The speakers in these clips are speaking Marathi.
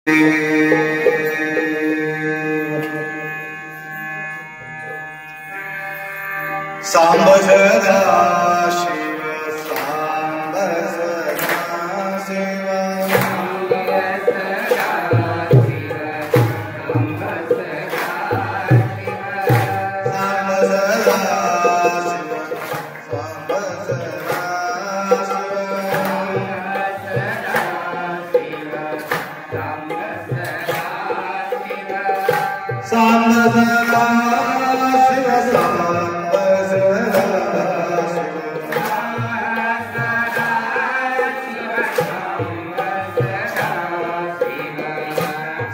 सांब सदा शिव सांब सदा शिव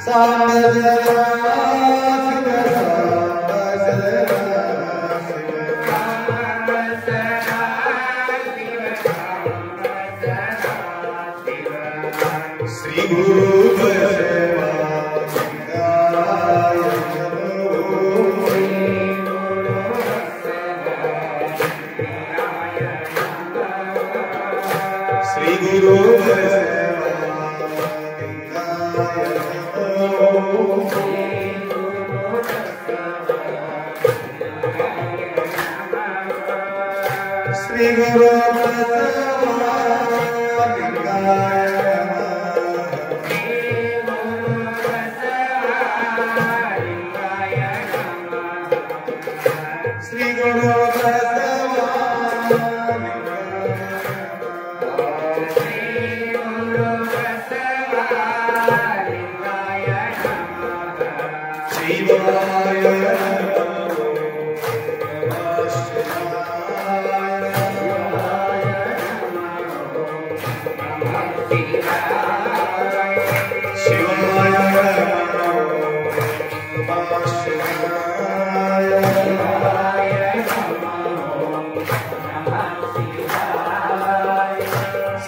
सांब सदा शिव श्री गुरु श्री गुरु श्री गुरु श्री गुरु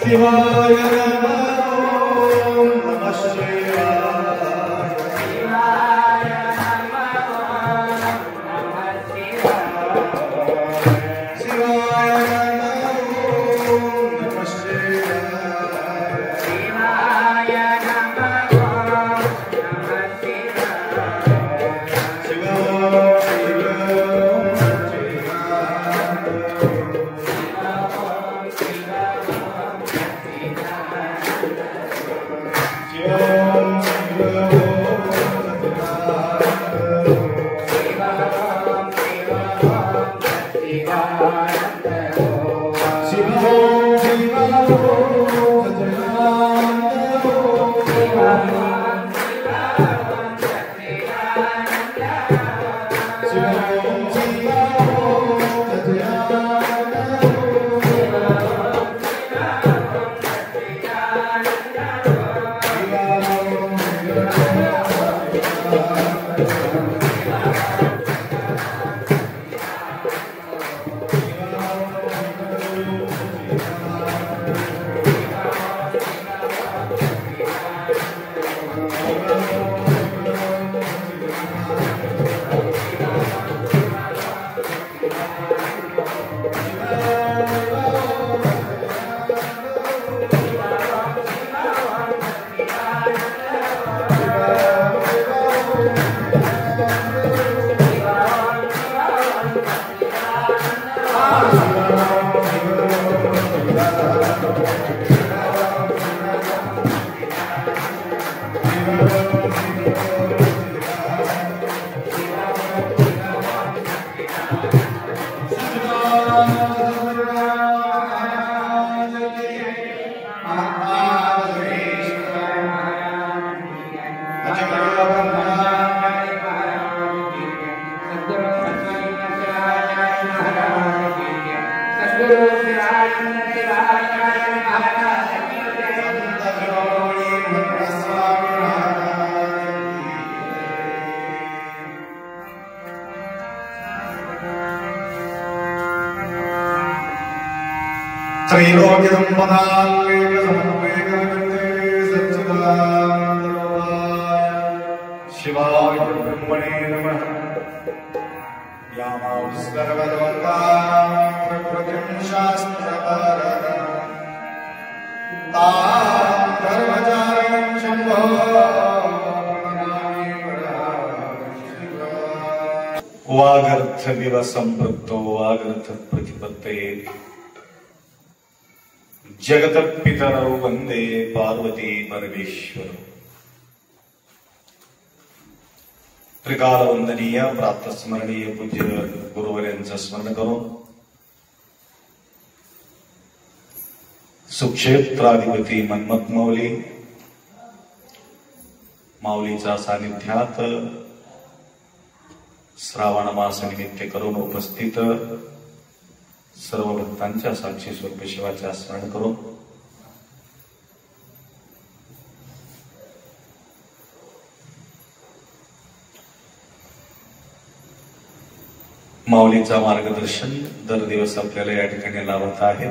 शिवाय नमः शिवाय शिवाय नमः शिवाय शिवाय ब्रह्मणे नमः। यामावस्करवदवता प्रकृतिं शास्त्रपरः तां कर्मचारिणं शम्भो वागर्थ विव संपृक्तो वागर्थ प्रतिपत्तये जगत पितरौ वंदे पार्वती परमेश्वर। त्रिकाल वंदनीय प्राप्त स्मरणीय पूज्य गुरुवर्यांचं स्मरण करून सुक्षेत्राधिपती मन्मथ माऊलीच्या सानिध्यात श्रावण मास निमित्त करून उपस्थित सर्व भक्तांच्या साक्षी स्वरूप शिवाचे स्मरण करून माऊलीचा मार्गदर्शन दर दिवस आपल्याला या ठिकाणी लाभत आहे।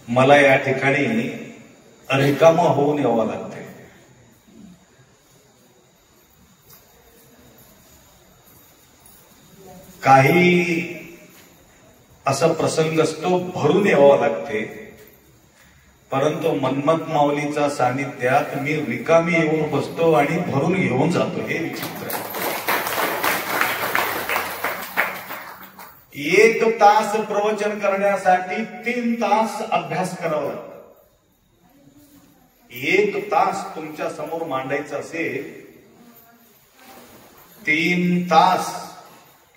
मला या ठिकाणी रिकाम होऊन यावं लागते। काही असा प्रसंग असतो भरून यावं लागते, परंतु मन्मथ माऊलीच्या सानिध्यात मी रिकामी येऊन बसतो आणि भरून घेऊन जातो। हे विचित्र आहे। 1 तास प्रवचन करण्यासाठी 3 तास अभ्यास करावा लागतो। 1 तास तुमच्या समोर मांडायचं असेल, 3 तास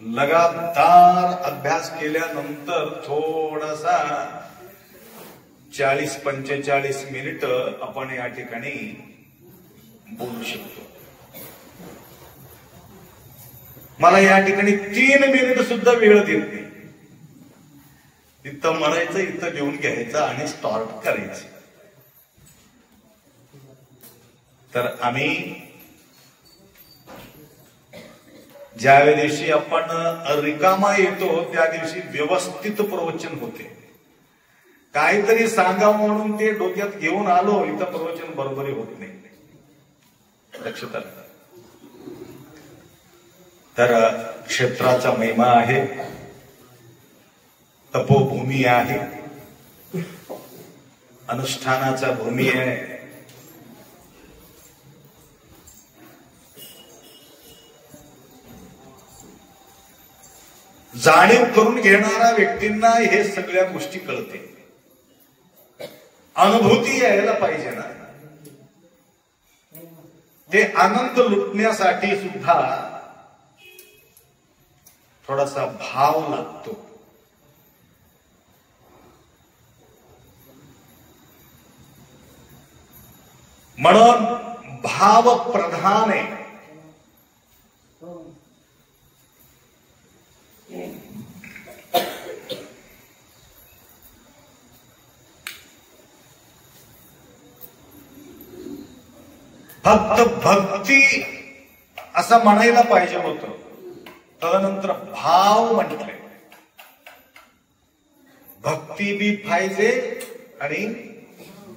लगातार अभ्यास केल्यानंतर थोडासा 40-45 मिनिट आपण या ठिकाणी बोलू शकतो। मला या ठिकाणी 3 मिनिट सुद्धा वेळ देत नाही। इथं म्हणायचं, इथं लिहून घ्यायचं आणि स्टार्ट करायचं। तर आम्ही ज्या दिवशी आपण रिकामा येतो त्या दिवशी व्यवस्थित प्रवचन होते। काहीतरी सांगावं म्हणून ते डोक्यात घेऊन आलो, इथं प्रवचन बरोबरी होत नाही। लक्षात आलं? तर क्षेत्राचा महिमा आहे, तपोभूमी आहे, अनुष्ठानाचा भूमी आहे। जाणीव करून घेणाऱ्या व्यक्तींना हे सगळ्या गोष्टी कळते। अनुभूती यायला पाहिजे ना। ते आनंद लुटण्यासाठी सुद्धा थोडासा भाव लागतो। म्हणून भाव प्रधान आहे। फक्त भक्ती असं म्हणायला पाहिजे होतं, तदनंतर भाव म्हटले। भक्ती बी पाहिजे आणि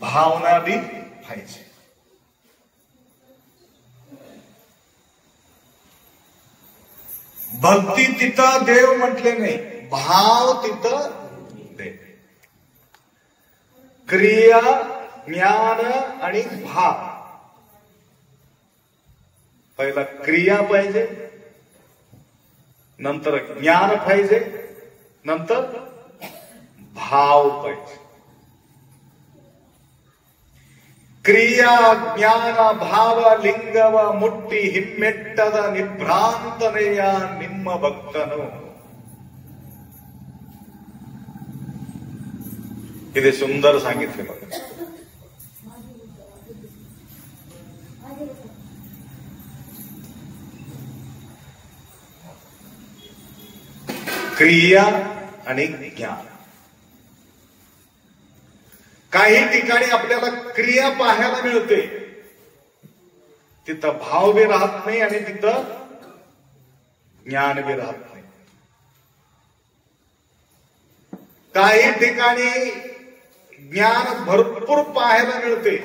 भावना बी पाहिजे। भक्ती तिथं देव म्हटले नाही, भाव तिथं देव। क्रिया, ज्ञान आणि भाव। पहिला क्रिया पाहिजे, नंतर ज्ञान पाहिजे, नंतर भाव पाहिजे। क्रिया ज्ञान भाव लिंगव मुट्टी हिम्मेಟ್ಟದ ನಿಭ್ರಾಂತನೆಯ ನಿಮ್ಮ ಭಕ್ತನು। इथे सुंदर सांगितले बघा। क्रिया आणि ज्ञान। काही ठिकाणी आपल्याला क्रिया पाहायला मिळते, तिथं भाव बी राहत नाही आणि तिथं ज्ञान बी राहत नाही। काही ठिकाणी ज्ञान भरपूर पाहायला मिळते,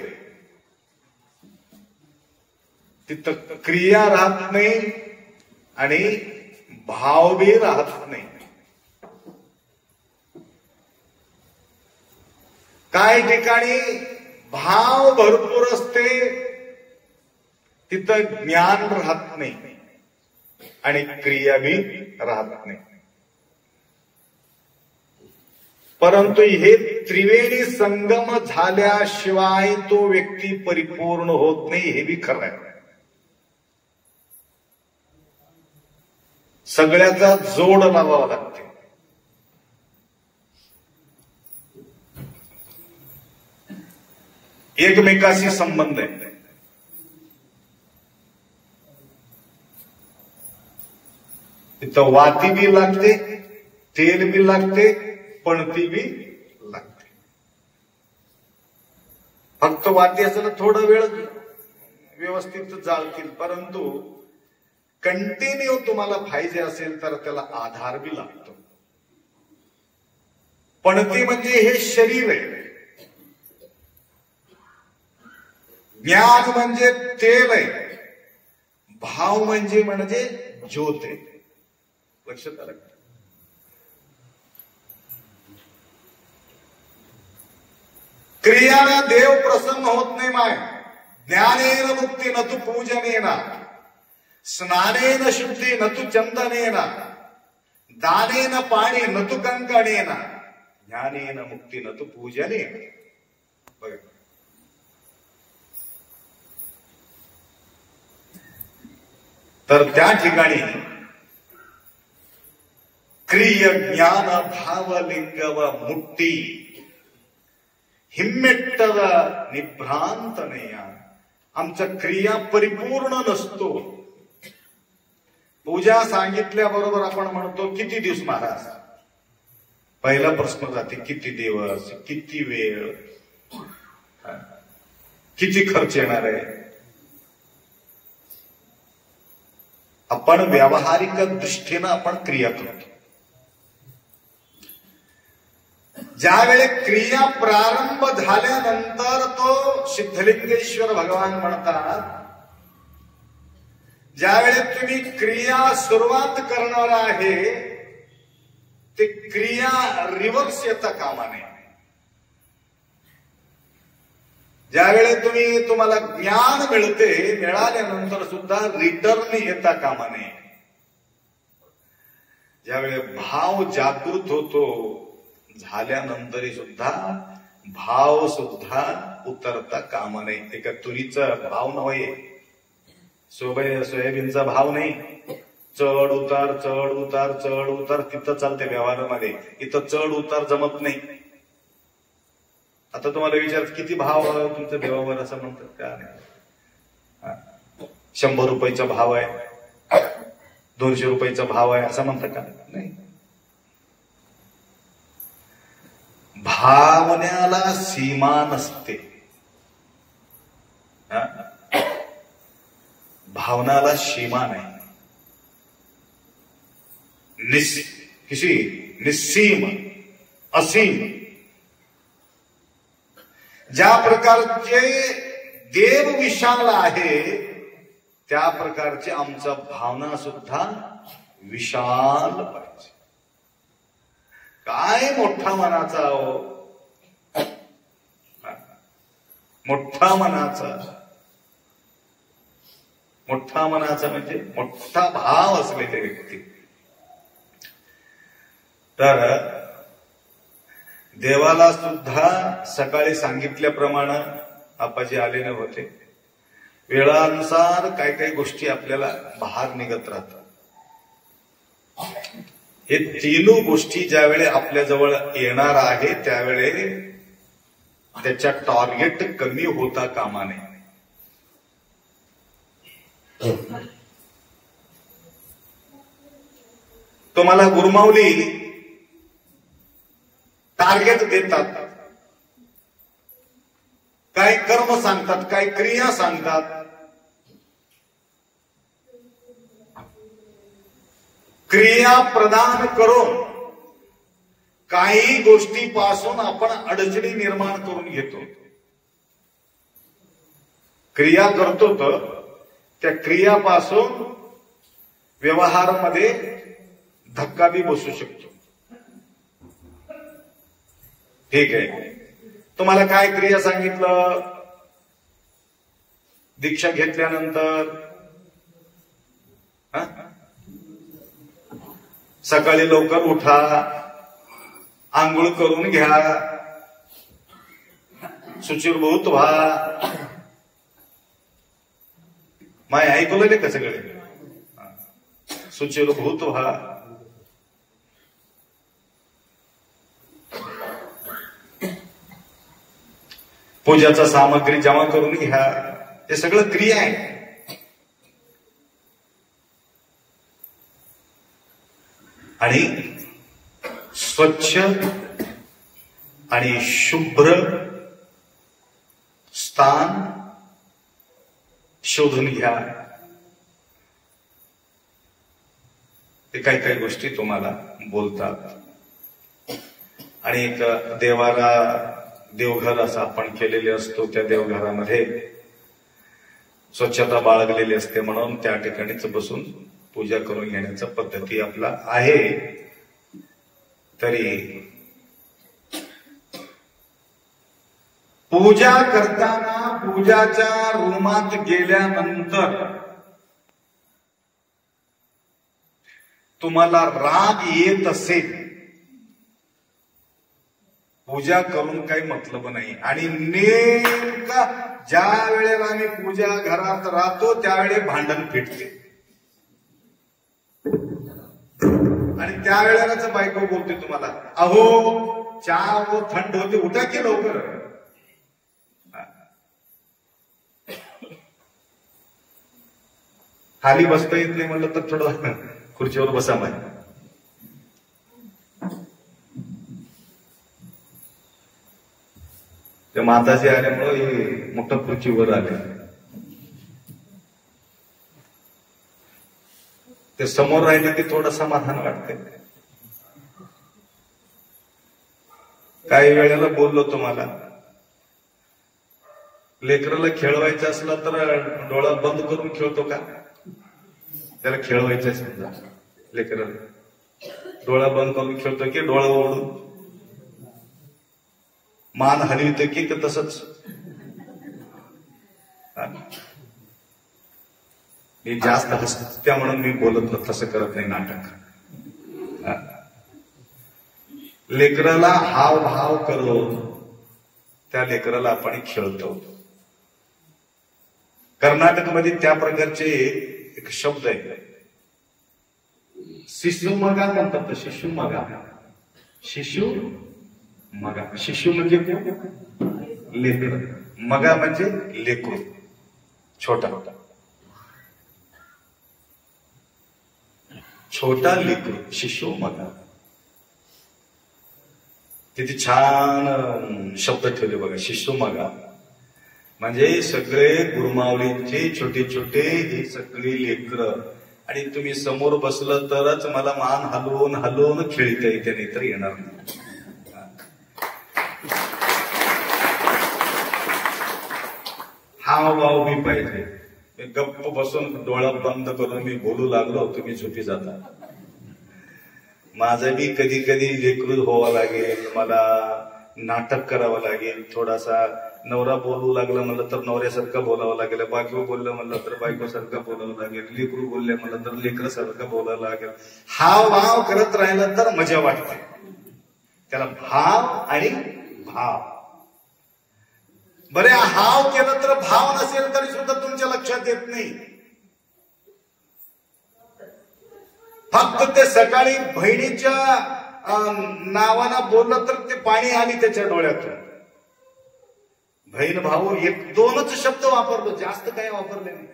तिथं क्रिया राहत नाही आणि भाव बी राहत नाही। काही ठिकाणी भाव भरपूर असते, तिथं ज्ञान राहत नाही आणि क्रिया बी राहत नाही. परंतु हे त्रिवेणी संगम झाल्याशिवाय तो व्यक्ती परिपूर्ण होत नाही, हे बी खरं आहे. सगळ्याचा जोड लावावा लागते. एकमेकाशी संबंध आहे. तिथं वाती बी लागते, तेल बी लागते, पणती बी लागते. फक्त वाती असेल थोडा वेळ व्यवस्थित जाळतील, परंतु कंटिन्यू तुम्हाला पाहिजे असेल तर त्याला आधार बी लागतो. पणती म्हणजे हे शरीर आहे, ज्ञान म्हणजे तेल आहे, भाव म्हणजे ज्योत आहे. लक्षात आलं? क्रियाने देव प्रसन्न होत नाही माय. ज्ञानेन मुक्ती न तू पूजनेन, स्नानेन शुद्धी न तू चंदनेन, दानेन पाणी न तू कंकणेन, ज्ञानेन मुक्ती न तू पूजनेन. बघा, तर त्या ठिकाणी क्रिय ज्ञान भावलिंगव मुक्ती हिम्मेट्टव निभ्रांतनेय. आमचा क्रिया परिपूर्ण नसतो. पूजा सांगितल्याबरोबर आपण म्हणतो किती दिवस महाराज. पहिला प्रश्न जाते किती दिवस, किती वेळ, किती खर्च येणार आहे. आपण व्यावहारिक दृष्टीनं आपण क्रिया करतो. ज्यावेळी क्रिया प्रारंभ झाल्यानंतर तो सिद्धलिंगेश्वर भगवान म्हणतात, ज्यावेळी तुम्ही क्रिया सुरुवात करणार आहे ते क्रिया रिव्हर्स येता कामा नये. ज्यावेळी तुम्हाला ज्ञान मिळते, मिळाल्यानंतर सुद्धा रिटर्न येता कामा नये. ज्यावेळी भाव जागृत होतो, झाल्यानंतरही सुद्धा भाव सुद्धा उतरता कामा नये. एका तुरीचा भाव नव्हे, सोयाबीनचा भाव नाही. चढ उतार चढ उतार चढ उतार तिथं चालते व्यवहारामध्ये. इथं चढ उतार जमत नाही. आता तुम्हाला विचार किती भाव तुमच्या देवावर असं म्हणतात का? नाही. 100 रुपयाचा भाव आहे, 200 रुपयाचा भाव आहे असं म्हणतात का? नाही. भावनेला सीमा नसते. भावनाला सीमा नाही. निस्सीम असीम. ज्या प्रकारचे देव विशाल आहे त्या प्रकारचे आमच्या भावना सुद्धा विशाल पाहिजे. काय मोठा मनाचा हो, मोठा मनाचा. मोठा मनाचा म्हणजे मोठा भाव असलेले व्यक्ती. तर देवाला सुद्धा सकाळी सांगितल्याप्रमाणे आपाजी आलेले होते. वेळानुसार काही काही गोष्टी आपल्याला बाहेर निघत राहतात. हे तीनू गोष्टी ज्यावेळी आपल्याजवळ येणार आहे त्यावेळी त्याच्या टार्गेट कमी होता कामा नये. तुम्हाला गुरुमाऊली टार्गेट देतात, काय कर्म सांगतात, काय क्रिया सांगतात. क्रिया प्रदान करून काही गोष्टीपासून आपण अडचणी निर्माण करून घेतो. क्रिया करतो तर त्या क्रियापासून व्यवहारामध्ये धक्का बी बसू शकतो. ठीक आहे, तुम्हाला काय क्रिया सांगितलं? दीक्षा घेतल्यानंतर सकाळी लवकर उठा, आंघोळ करून घ्या, शुचिर्भूत व्हा. माय ऐकलं का सगळे? शुचिर्भूत व्हा. पूजाचा सामग्री जमा करून घ्या. हे सगळं क्रिया आहे. आणि स्वच्छ आणि शुभ्र स्थान शोधून घ्या. ते काही काही गोष्टी तुम्हाला बोलतात. आणि एक देवाला देवघर असं आपण केलेले असतो, त्या देवघरामध्ये स्वच्छता बाळगलेली असते, म्हणून त्या ठिकाणीच बसून पूजा करून घेण्याचा पद्धती आपला आहे. तरी पूजा करताना पूजाच्या रूमात गेल्यानंतर तुम्हाला राग येत असेल, पूजा करून काही मतलब नाही. आणि नेमका ज्या वेळेला आम्ही पूजा घरात राहतो त्यावेळी भांडण पेटते. आणि त्यावेळेलाच बायको बोलते तुम्हाला, अहो चहा व थंड होते, उठा की लवकर. खाली बसता येत नाही म्हणलं तर थोडं खुर्चीवर बसा माय. त्या माताजी आल्यामुळे मोठ्या खुर्चीवर आले. ते समोर राहिले की थोडं समाधान वाटते. काही वेळेला बोललो तुम्हाला, लेकराला खेळवायचं असलं तर डोळा बंद करून खेळतो का? त्याला खेळवायचं समजा लेकराला, डोळा बंद करून खेळतो की डोळा ओढून मान हलवितो की तसंच? मी जास्त हसत्या म्हणून मी बोलत तसं करत नाही नाटक. लेकराला हाव भाव करून त्या लेकराला आपण खेळतो. कर्नाटकमध्ये त्या प्रकारचे एक शब्द आहे, शिशु मगा म्हणतात. शिशु मगा, शिशु मगा. शिशु म्हणजे लेकर, मगा म्हणजे लेकरू, छोटा छोटा लेकरू, शिशु मगा. किती छान शब्द ठेवले बघा, शिशु मगा. म्हणजे सगळे गुरुमावलींचे छोटे छोटे हे सगळी लेकरं. आणि तुम्ही समोर बसलं तरच मला मान हलवून हलवून खेळता येते, नाही तर येणार नाही. हाव भाव मी पाहिजे. मी गप्प बसून डोळा बंद करून मी बोलू लागलो, तुम्ही झोपी जाता. माझं बी कधी कधी लेकरू व्हावं लागेल, मला नाटक करावं लागेल. थोडासा नवरा बोलू लागला म्हणलं तर नवऱ्यासारखं बोलावं लागेल, बायको बोललं म्हणलं तर बायकोसारखं बोलावं लागेल, लेकरू बोलले म्हणलं तर लेकरासारखं बोलावं लागेल. हाव भाव करत राहिलं तर मजा वाटते. त्याला भाव आणि भाव. बरे हाव केलं तर भाव नसेल तरी सुद्धा तुमच्या लक्षात येत नाही. फक्त ते सकाळी बहिणीच्या नावानं बोललं तर ते पाणी आली त्याच्या डोळ्यातून. बहीण भाऊ एक दोनच शब्द वापरलो, जास्त काही वापरले नाही.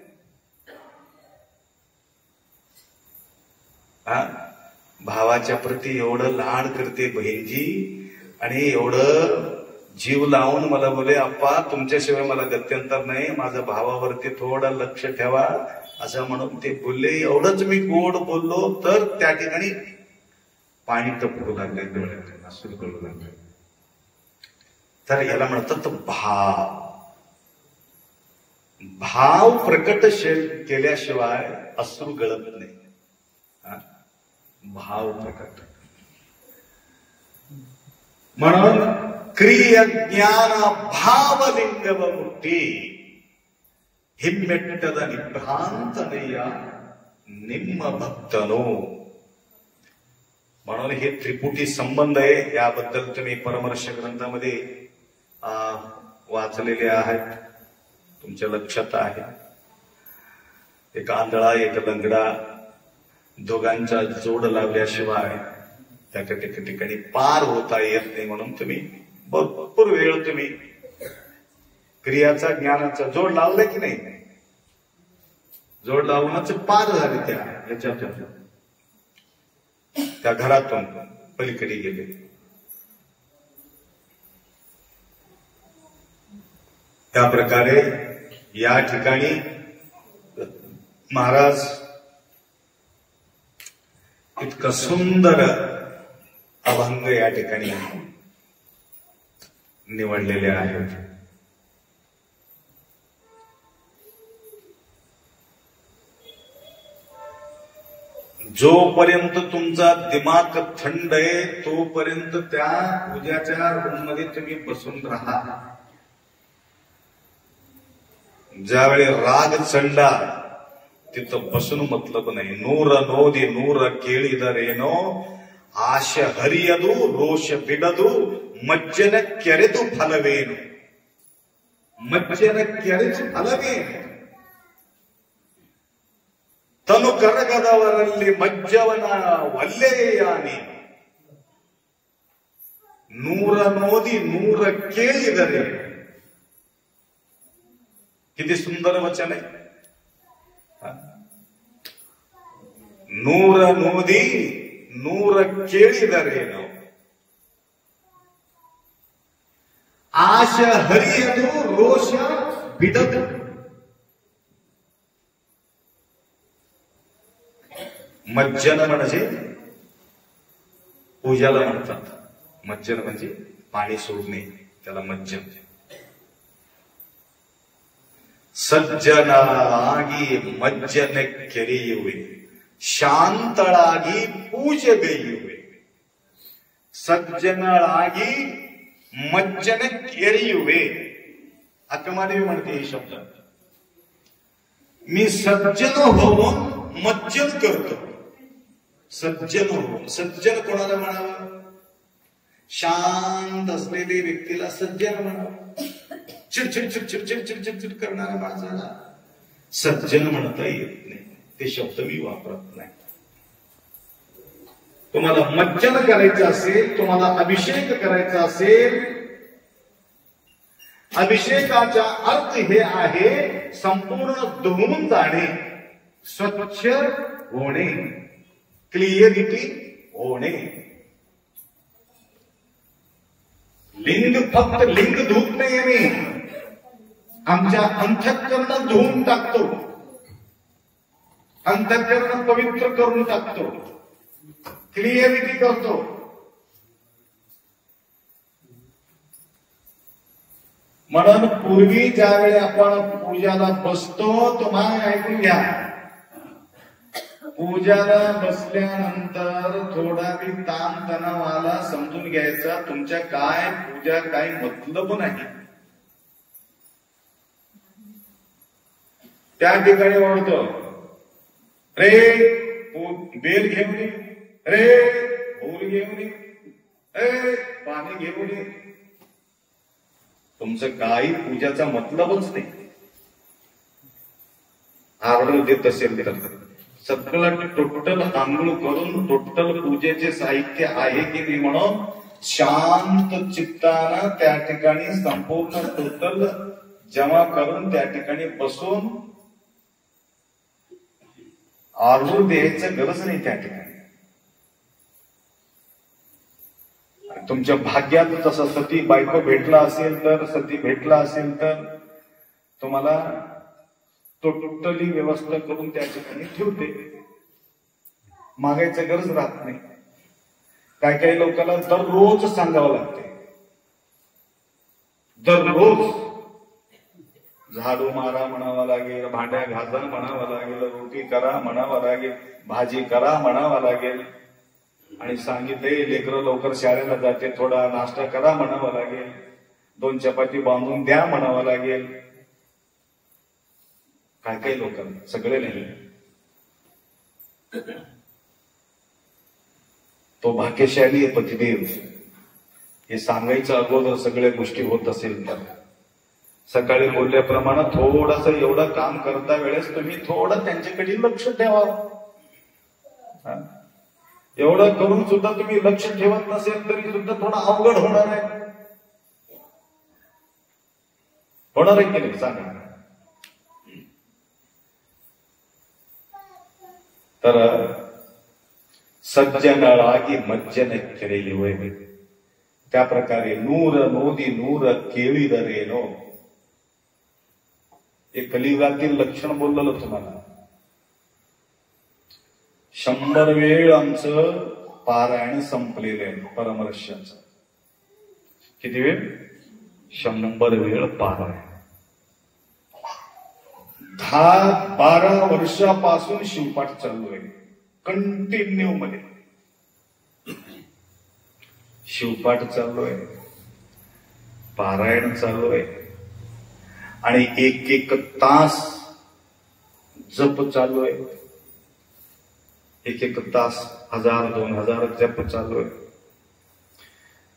भावाच्या प्रती एवढं लाड करते बहीणजी, आणि एवढं जीव लावून मला बोले, अप्पा तुमच्याशिवाय मला गत्यंतर नाही, माझ्या भावावरती थोडं लक्ष ठेवा, असं म्हणून ते बोलले. एवढंच मी गोड बोललो तर त्या ठिकाणी पाणी टपकू लागले डोळ्यात, असून कळू लागले. तर याला म्हणतात भाव. भाव प्रकट केल्याशिवाय अश्रू गळत नाही. भाव प्रकट. म्हणून क्रिय ज्ञान भावलिंगव मुट्टी ಹಿಮ್ಮೆಟ್ಟದ निभ्रांतನೆಯ ನಿಮ್ಮ भक्तनो. म्हणून हे त्रिपुटी संबंध आहे. याबद्दल तुम्ही परमर्श ग्रंथामध्ये वाचलेले आहेत, तुमच्या लक्षात आहे. एक आंधळा एक लंगडा दोघांचा जोड लावल्याशिवाय त्या ठिकाणी पार होता येत नाही. म्हणून तुम्ही भरपूर वेळ तुम्ही क्रियाचा ज्ञानाचा जोड लावला की नाही, जोड लावूनच पार झाले त्या याच्यातून, त्या घरातून पलीकडे गेले. त्या प्रकारे या ठिकाणी महाराज इतकं सुंदर अभंग या ठिकाणी निवडलेले आहेत. जोपर्यंत तुमचा दिमाग थंड आहे तोपर्यंत त्या पूजाच्या रूम मध्ये तुम्ही बसून राहा. ज्यावेळी राग चढला तिथं बसून मतलब नाही. नूर नोदी नूर ಕೇಳಿದರೇನೋ ಆಶ ಹರಿಯದು ರೋಷ ಬಿಡದು ಮಜ್ಜನ ಕೆರೆದು ಫಲವೇನು. ಮಜ್ಜನ ಕೆರೆದು ಫಲವೇನು. ತನು ಕರಗದವರಲ್ಲಿ ಮಜ್ಜವನ ಒಲ್ಲೆಯಾನೆ. ನೂರ ನೋದಿ ನೂರ ಕೇಳಿದರೆ. किती सुंदर वचन आहे. ನೂರ ನೋದಿ ನೂರ ಕೇಳಿದರೇನು ಆಶ ಹರಿಯದು ರೋಷ ಬಿಡದು. मज्जन म्हणजे पूजाला म्हणतात. मज्जन म्हणजे पाणी सोडणे, त्याला मज्जन. ಸಜ್ಜನಾಗಿ ಮಜ್ಜನ ಕೆರೆಯುವೆ, ಶಾಂತಳಾಗಿ ಪೂಜೆಗೈಯುವೆ. सज्जनागी मज्जन ಕೆರೆಯುವೆ. अक्कमादेवी म्हणते हे शब्द. मी सज्जन होऊन मज्जन करतो. सज्जन होऊन. सज्जन कोणाला म्हणावं? शांत असलेल्या व्यक्तीला सज्जन म्हणावं. चिडचिड चिडचिड चिडचिड चिडचिड करणाऱ्या माणसाला सज्जन म्हणता येत नाही. ते शब्द मी वापरत नाही. तुम्हाला मज्जन करायचं असेल, तुम्हाला अभिषेक करायचा असेल, अभिषेकाचा अर्थ हे आहे संपूर्ण धुवून जाणे, स्वच्छ होणे, क्लिअरिटी होणे. लिंग फक्त लिंग धुत नाहीये मी, आमच्या अंतःकरण धुवून टाकतो, अंतःकरण पवित्र करून टाकतो, क्लिअरिटी करतो. म्हणून पूर्वी ज्यावेळी आपण पूजाला बसतो, तुम्हाला ऐकून घ्या, पूजाला बसल्यानंतर थोडा बी ताण तणाव आला समजून घ्यायचा तुमच्या काय पूजा काय मतलब नाही. त्या ठिकाणी ओळखतो, रे बेल घेऊन ये, रे फूल घेऊन ये, पाणी घेऊन ये. तुमचं काही पूजाचा मतलबच नाही. आरडू देत असेल तर सगळं टोटल आंघोळ करून टोटल पूजेचे साहित्य आहे की नाही म्हणून शांत चित्तानं त्या ठिकाणी संपूर्ण टोटल जमा करून त्या ठिकाणी बसून आरडू द्यायचं गरज नाही. त्या ठिकाणी तुमच्या भाग्यात तसं सती बायको भेटला असेल तर, सती भेटला असेल तर तुम्हाला टोटली व्यवस्था करून त्या ठिकाणी ठेवते. मागायचं गरज राहत नाही. काही काही लोकांना दररोज सांगावं लागते, दररोज झाडू मारा म्हणावं लागेल, भांड्या घासा म्हणावं लागेल, रोटी करा म्हणावं लागेल, भाजी करा म्हणावं लागेल. आणि सांगितले लेकरं लवकर शाळेला जाते, थोडा नाश्ता करा म्हणावं लागेल, 2 चपाती बांधून द्या म्हणावं लागेल. काय काय लोकांना, सगळे नाही. तो भाग्यशाली आहे पतिदेव. हे सांगायचं अगोदर सगळ्या गोष्टी होत असेल तर. सकाळी बोलल्याप्रमाणे थोडस एवढं काम करता वेळेस तुम्ही थोडं त्यांच्याकडे लक्ष ठेवावं. एवढं करून सुद्धा तुम्ही लक्ष ठेवत नसेल तरी सुद्धा थोडं अवघड होणार आहे. होणार आहे की नाही सांगा. तर सज्जनळागी मज्जन केळी, त्या प्रकारे नूर नोदी नूर केळीदरेनो. हे कलियुगातील लक्षण बोललेलं तुम्हाला. 100 वेळ आमचं पारायण संपलेलं आहे परमर्षाचं. किती वेळ? 100 वेळ पारायण. 10-12 वर्षापासून शिवपाठ चालू आहे कंटिन्यू मध्ये. शिवपाठ चालू आहे, पारायण चालू आहे, आणि 1-1 तास जप चालू आहे. 1-1 तास 1000-2000 जप चालू आहे.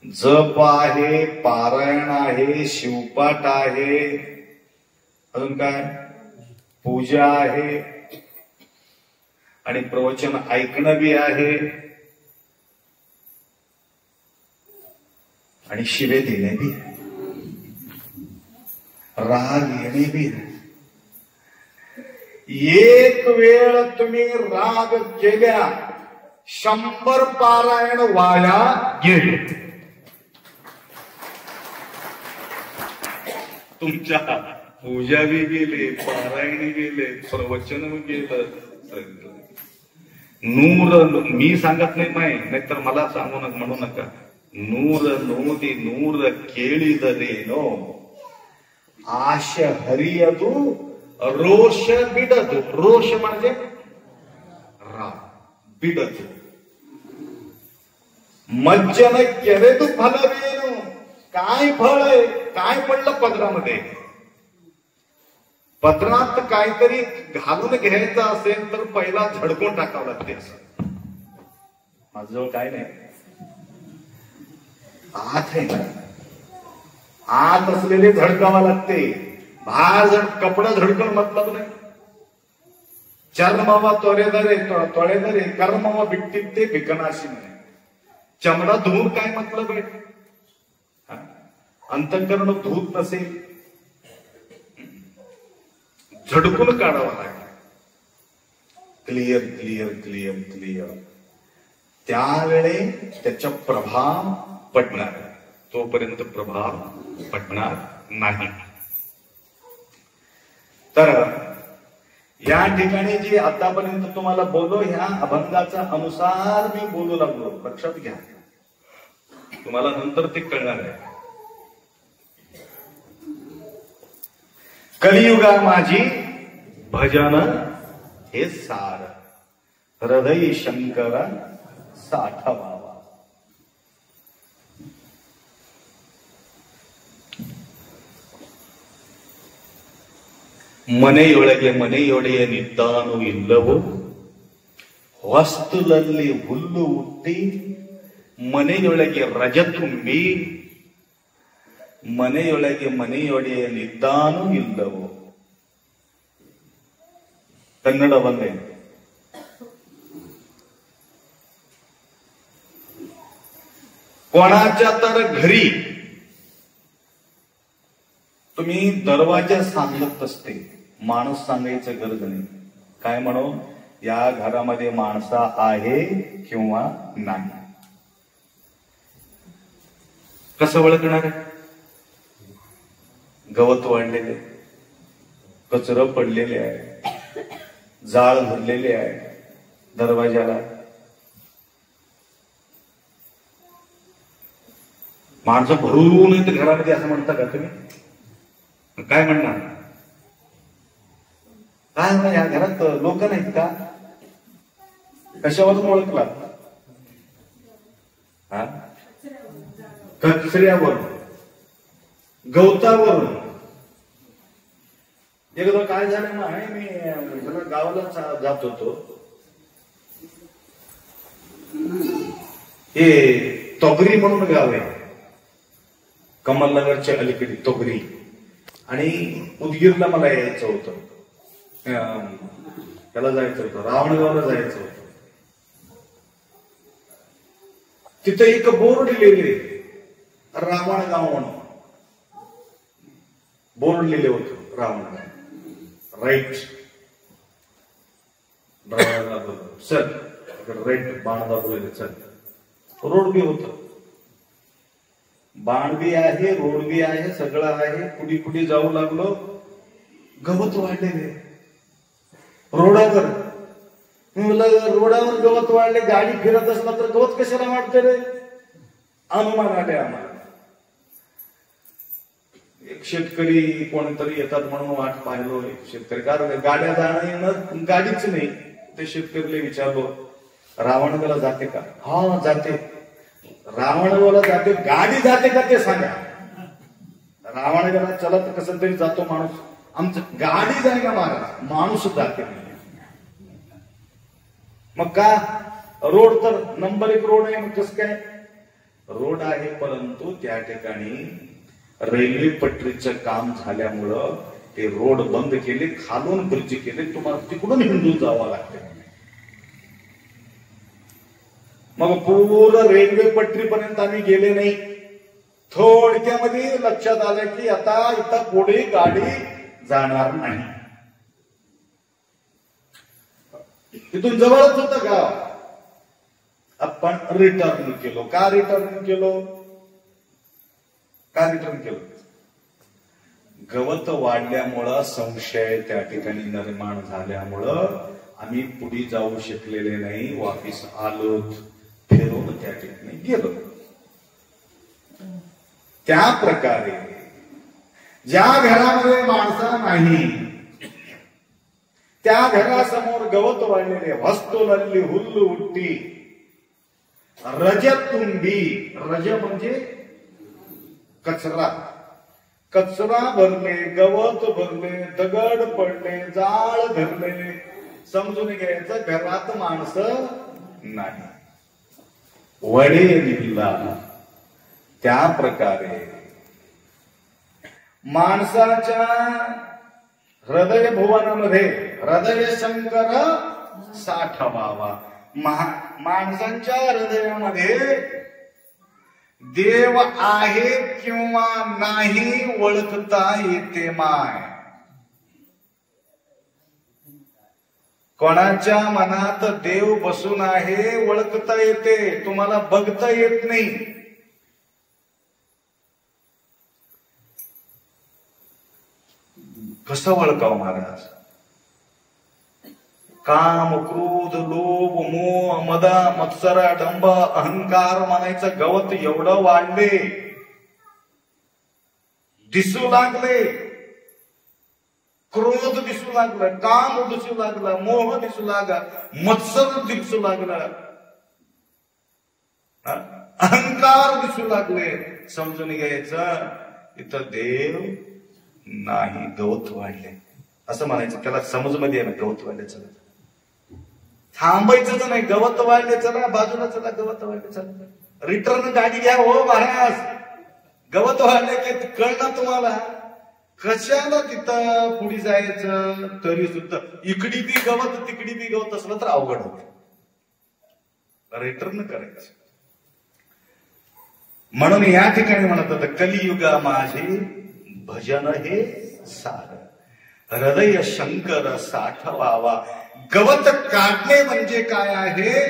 जप आहे, पारायण आहे, शिवपाठ आहे, अजून काय, पूजा आहे, आणि प्रवचन ऐकणं बी आहे, आणि शिवे देणे बी आहे, राग येणे बी आहे. एक वेळ तुम्ही राग केल्या 100 पारायण वाया गेले. तुमच्या पूजा बी गेले, पारायण गेले, प्रवचन गेलं. नूर, मी सांगत नाही माय, नाहीतर मला सांगू नका, म्हणू नका. नूर नोदी नूर केळीदरेनो, आश हरियदु रोष बिडदु. रोष म्हणजे राग, बिडदु. मज्जन केलेदु फलवेनु. काय फळ आहे, काय पडलं पदरामध्ये? पदरात काहीतरी घालून घ्यायचं असेल तर पहिला झडकून टाकावं लागते. असं माझ्याजवळ काय नाही, आत आहे ना, आत असलेले झडकावा लागते. बाहेर कपडा झडकण मतलब नाही. चर्मवा तोळेदरे कर्मवा बिट्टिते बिकनाशी नाही. चमडा धुवून काय मतलब आहे? अंतःकरण धूत नसेल, झडकून काढावा लागेल. Clear clear clear clear. त्यावेळे त्याचा प्रभाव पडणार, तोपर्यंत प्रभाव पडणार नाही. तर या ठिकाणी जे आतापर्यंत तुम्हाला बोललो, ह्या अभंगाचा अनुसार मी बोलू लागलो. लक्षात घ्या, तुम्हाला नंतर ते कळणार आहे. कलियुगा माझी भजन हे सार, हृदय शंकर साठवावा. ಮನೆಯೊಳಗೆ ನಿದ್ದಾನು ಇಲ್ಲವೋ, ಹೊಸ್ತಲಲ್ಲಿ ಹುಲ್ಲು ಹುಟ್ಟಿ ಮನೆಯೊಳಗೆ ರಜ ತುಂಬಿ, ಮನೆಯೊಡೆಯ ನಿದ್ದಾನು ಇಲ್ಲವೋ. ಕನ್ನಡವನ್ನೇ कोणाच्या तर घरी तुम्ही दरवाजा सांगत असते, माणूस सांगायचं गरज नाही. काय म्हणून, या घरामध्ये माणसा आहे किंवा नाही. कसं ओळखणार आहे? गवत वाढलेले, कचरं पडलेले आहे, जाळ भरलेले आहे दरवाजाला. माणसं भरून येत घरामध्ये असं म्हणता का तुम्ही? काय म्हणणार? काय या घरात लोक नाहीत का? कशावरून ओळखला? हा, कचऱ्यावरून, गवतावरून. एकदा काय झालं ना, मी गावाला जात होतो. हे तोगरी म्हणून गाव आहे, कमलनगरच्या अलीकडे तोगरी. आणि उदगीरला मला यायचं होतं, त्याला जायचं होतं, रावणगावला जायचं होतं. तिथे एक बोर्ड लिहिले, रावणगाव म्हणून बोर्ड लिहिले होते, रावणगाव. राईट, सर राईट, बाण दाखवलेले. चल, रोड बी होत, बाण बी आहे, रोड बी आहे, सगळं आहे. पुढी पुढे जाऊ लागलो, गवत वाढलेले रोडावर. रोडावर गवत वाढले, गाडी फिरत असला तर गवत कशाला वाढते रे? अनुमान आले आम्हाला. एक शेतकरी कोणतरी येतात म्हणून वाट पाहिलो. शेतकरी, कारण गाड्या जाणं येणं गाडीच नाही. ते शेतकरीला विचारलो, रावणगावला जाते का? हा जाते. रावणगावला जाते, गाडी जाते का ते सांगा. रावणगावला चला तर कसं तरी जातो माणूस, आमचं गाडी जाय ना महाराज, माणूस जाते. मग का? रोड तर नंबर 1 रोड आहे. मग कसं काय? रोड आहे, परंतु त्या ठिकाणी रेल्वे पटरीचं काम झाल्यामुळं ते रोड बंद केले, खालून ब्रिज केले, तुम्हाला तिकडून हिंदून जावं लागते. मग पूर्ण रेल्वे पटरीपर्यंत आम्ही गेले नाही. थोडक्यामध्ये लक्षात आलं की आता इथं पुढे गाडी जाणार नाही. तिथून जवळच होतं गाव. आपण रिटर्न केलो. का रिटर्न केलो? का रिटर्न केलो? गवत वाढल्यामुळं, संशय त्या ठिकाणी निर्माण झाल्यामुळं आम्ही पुढे जाऊ शकलेले नाही. वापिस आलो, फिरून त्या ठिकाणी गेलो. त्या प्रकारे ज्या घरामध्ये माणसा नाही, त्या घरासमोर गवत वाढलेले, वस्तुलल्ली हुल्लू उट्टी, रजतुंडी. रज म्हणजे कचरा. कचरा भरले, गवत भरले, दगड पडले, जाळ धरले, समजून घ्यायचं घरात माणसं नाही. वडे निघला. त्या प्रकारे माणसाच्या हृदय भुवनामध्ये हृदय शंकर साठवावा. माणसांच्या हृदयामध्ये देव आहे किंवा नाही ओळखता येते माय. कोणाच्या मनात देव बसून आहे ओळखता येते, तुम्हाला बघता येत नाही. कसं ओळखावं महाराज? काम, क्रोध, लोभ, मोह, मद, मत्सर, डंब, अहंकार म्हणायचं गवत एवढं वाढले, दिसू लागले. क्रोध दिसू लागला, काम दिसू लागला, मोह दिसू लागला, मत्सर दिसू लागला, अहंकार दिसू लागले. समजून घ्यायचं इथं देव नाही, गवत वाढले असं म्हणायचं. त्याला समजमध्ये आहे ना, गवत वाढले, चला थांबायचं नाही. गवत वाढले, चला बाजूला, चला गवत वाढले, चला रिटर्न गाडी घ्या. हो महाराज, गवत वाढले की कळलं तुम्हाला. कशाला तिथं पुढे जायचं? तरी सुद्धा इकडी बी गवत तिकडी बी गवत असलं तर अवघड होत. रिटर्न करायचं. म्हणून या ठिकाणी म्हणत होतं, कलियुगा माझे भजन हे सार, हृदय शंकर साठवावा. गवत काढणे म्हणजे काय आहे?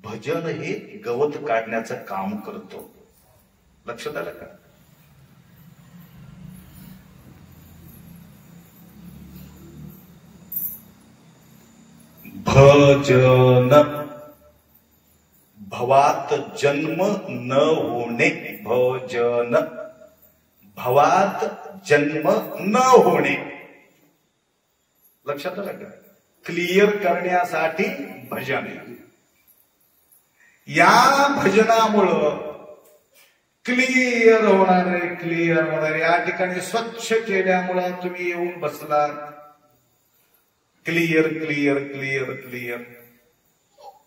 भजन हे गवत काढण्याचं काम करतो. लक्षात आलं का? भजन, भवात जन्म न होणे. भजन, भवात जन्म न होणे. लक्षात आलं का? क्लिअर करण्यासाठी भजन. या भजनामुळं क्लिअर होणार आहे, क्लिअर होणार आहे. या ठिकाणी स्वच्छ केल्यामुळं तुम्ही येऊन बसला. Clear clear clear clear.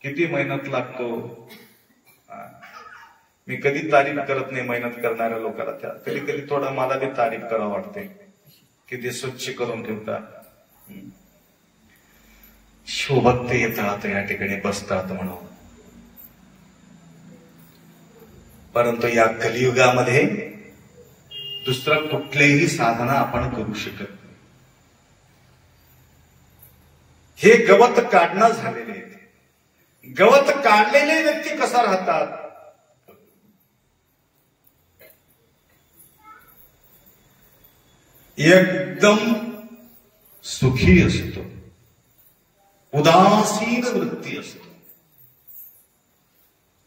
किती मेहनत लागतो. मी कधी तारीफ करत नाही मेहनत करणाऱ्या लोकांना. त्या कधी कधी थोडं मला बी तारीफ करावं वाटते की ते स्वच्छ करून ठेवतात. शिवभक्त येतात या ठिकाणी बसतात म्हणून. परंतु या कलियुगामध्ये दुसरं कुठलेही साधना आपण करू शकत नाही. हे गवत काढणं झालेले आहे. गवत काढलेले व्यक्ती कसा राहतात. एकदम सुखी असतो, उदासीन वृत्ती असतो.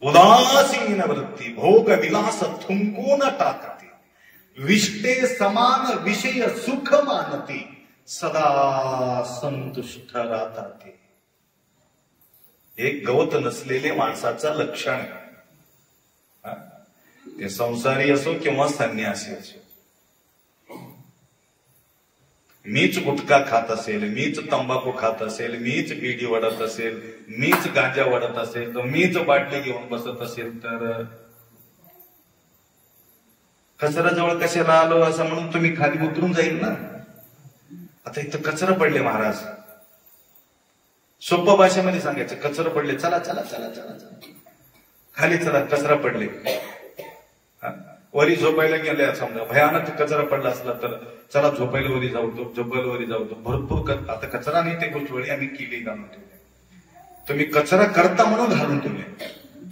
उदासीन वृत्ती भोग विलास थुंकून टाकते. विष्टे समान विषय सुख मानते. सदा संतुष्ट राहतात. एक गवत नसलेले माणसाचं लक्षण आहे. ते संसारी असो किंवा संन्यासी असो. मीच गुटखा खात असेल, मीच तंबाखू खात असेल, मीच बिडी वडत असेल, मीच गांजा वडत असेल, तर मीच बाटली घेऊन बसत असेल तर कचऱ्याजवळ कशाला आलो असं म्हणून तुम्ही खाली उतरून जाईल ना. आता इथं कचरा पडले महाराज. सोप्या भाषेमध्ये सांगायचं कचरा पडले. चला चला चला चला चला खाली चला कचरा पडले. वरी झोपायला गेले समजा भयानक कचरा पडला असला तर चला झोपायला वरी जाऊतो, झोपायला वरी जाऊतो. भरपूर आता कचरा नाही ते गोष्ट वेळी आम्ही केली घालून ठेवले. तुम्ही कचरा करता म्हणून घालून ठेवले.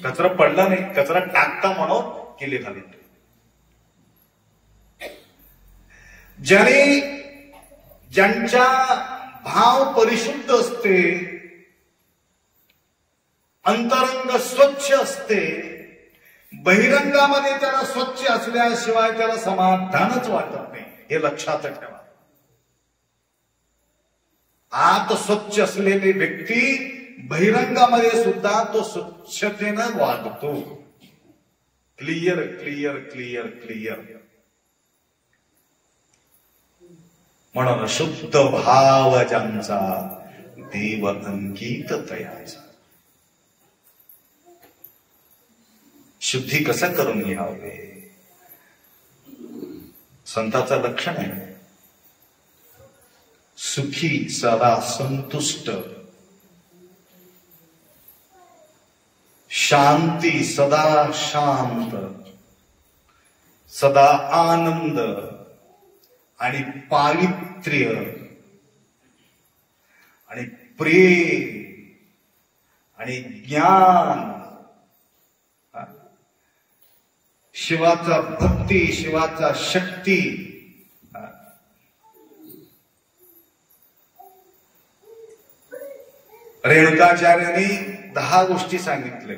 कचरा पडला नाही, कचरा टाकता म्हणून केले घालून ठेवले. ज्यांच्या भाव परिशुद्ध असते, अंतरंग स्वच्छ असते, बहिरंगामध्ये त्याला स्वच्छ असल्याशिवाय त्याला समाधानच वाटत नाही. हे लक्षात ठेवा. आत स्वच्छ असलेली व्यक्ती बहिरंगामध्ये सुद्धा तो स्वच्छतेनं वागतो. Clear clear clear clear. म्हणून शुद्ध भाव ज्यांचा देव अंकित तयाचा. शुद्धी कसं करून घ्यावे संताचं लक्षण आहे. सुखी सदा संतुष्ट, शांती सदा शांत, सदा आनंद आणि पावित्र्य आणि प्रेम आणि ज्ञान, शिवाचा भक्ती, शिवाचा शक्ती. रेणुकाचार्यांनी 10 गोष्टी सांगितले.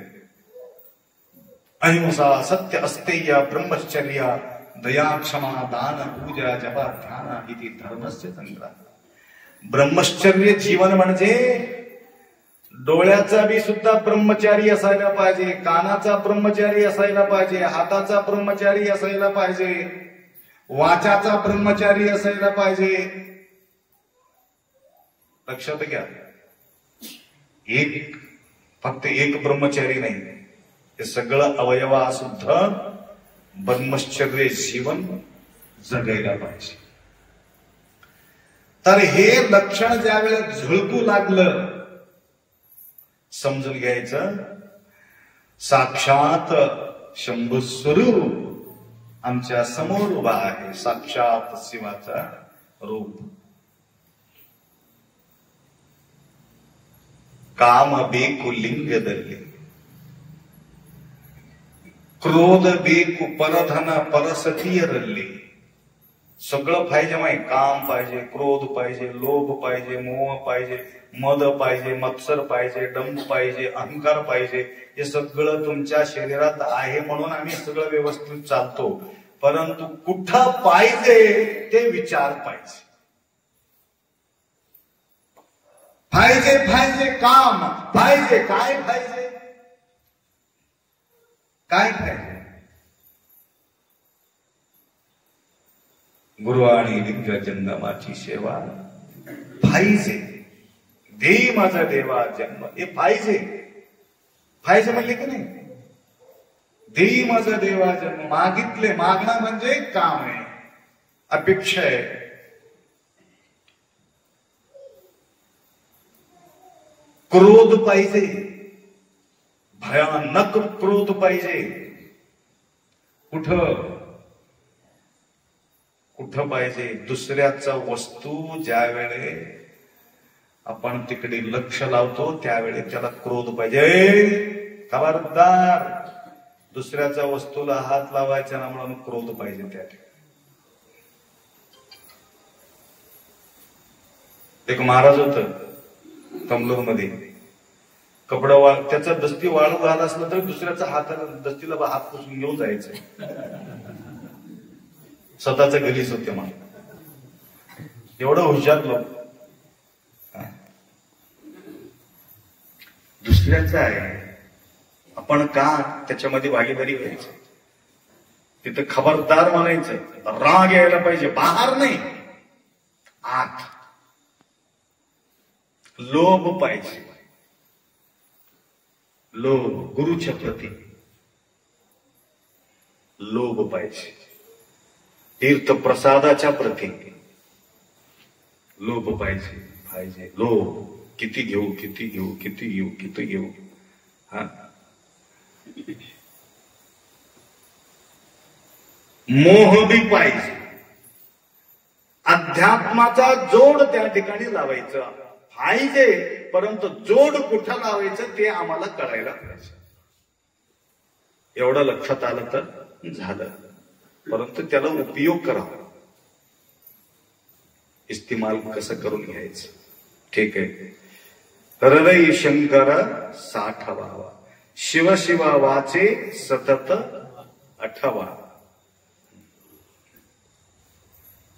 अहिंसा, सत्य, अस्तेय, ब्रह्मचर्य, दया, क्षमा, दान, पूजा, जपा, ध्यान इति धर्मस्य संग्रह. ब्रह्मचर्य जीवन म्हणजे डोळ्याचा बी सुद्धा ब्रह्मचारी असायला पाहिजे, कानाचा ब्रह्मचारी असायला पाहिजे, हाताचा ब्रह्मचारी असायला पाहिजे, वाचाचा ब्रह्मचारी असायला पाहिजे. लक्षात घ्या. फक्त एक ब्रह्मचारी नाही, हे सगळं अवयवा सुद्धा ब्रह्मचर्य जीवन जगायला पाहिजे. तर हे लक्षण ज्या वेळेला झळकू लागलं समजून घ्यायचं साक्षात शंभू स्वरूप आमच्या समोर उभा आहे. साक्षात शिवाचा रूप. काम बेकु लिंग दल्ले, क्रोध बेकु परधन परसतीय रल्ले. सगळं पाहिजे माही. काम पाहिजे, क्रोध पाहिजे, लोभ पाहिजे, मोह पाहिजे, मद पाहिजे, मत्सर पाहिजे, डंब पाहिजे, अहंकार पाहिजे. हे सगळं तुमच्या शरीरात आहे म्हणून आम्ही सगळं व्यवस्थित चालतो. परंतु कुठं पाहिजे ते विचार पाहिजे. पाहिजे काम पाहिजे. काय पाहिजे? काय पाहिजे? गुरु आणि लिंग जंगमाची सेवा पाहिजे. दे माझा देवा जन्म, हे पाहिजे. पाहिजे म्हणले की नाही? दे माझा देवा जन्म. मागितले, मागणं म्हणजे काम आहे, अपेक्षा आहे. क्रोध पाहिजे, भयानक क्रोध पाहिजे. कुठं कुठं पाहिजे? दुसऱ्याचा वस्तू ज्या वेळे आपण तिकडे लक्ष लावतो त्यावेळी त्याला क्रोध पाहिजे. खबरदार, दुसऱ्याच्या वस्तूला हात लावायचा ना म्हणून क्रोध पाहिजे त्या ठिकाणी. एक महाराज होत कमलोर मध्ये, कपडा त्याचा दस्ती वाळू झाला असलं तर दुसऱ्याचा हाताला दस्तीला हात पुसून घेऊन जायचं. स्वतःच गलीच होते मला. एवढं हुशार लोक. दुसऱ्याचं आहे, आपण का त्याच्यामध्ये भागीदारी व्हायचं? तिथं खबरदार म्हणायचं. राग यायला पाहिजे, बाहेर नाही, आत. लोभ पाहिजे, लोभ. गुरुच्या प्रती लोभ पाहिजे. तीर्थ प्रसादाच्या प्रती लोभ पाहिजे. पाहिजे लोभ. किती घेऊ, किती घेऊ, किती घेऊ, किती घेऊ. हा, मोह बी पाहिजे. अध्यात्माचा जोड त्या ठिकाणी लावायचं पाहिजे, परंतु जोड कुठं लावायचं ते आम्हाला कळायला पाहिजे. एवढं लक्षात आलं तर झालं, परंतु त्याला उपयोग करावा. इस्तेमाल कसं करून घ्यायचं. ठीक आहे. हृदय शंकर साठवावा, शिवशिवा वाचे सतत आठवा.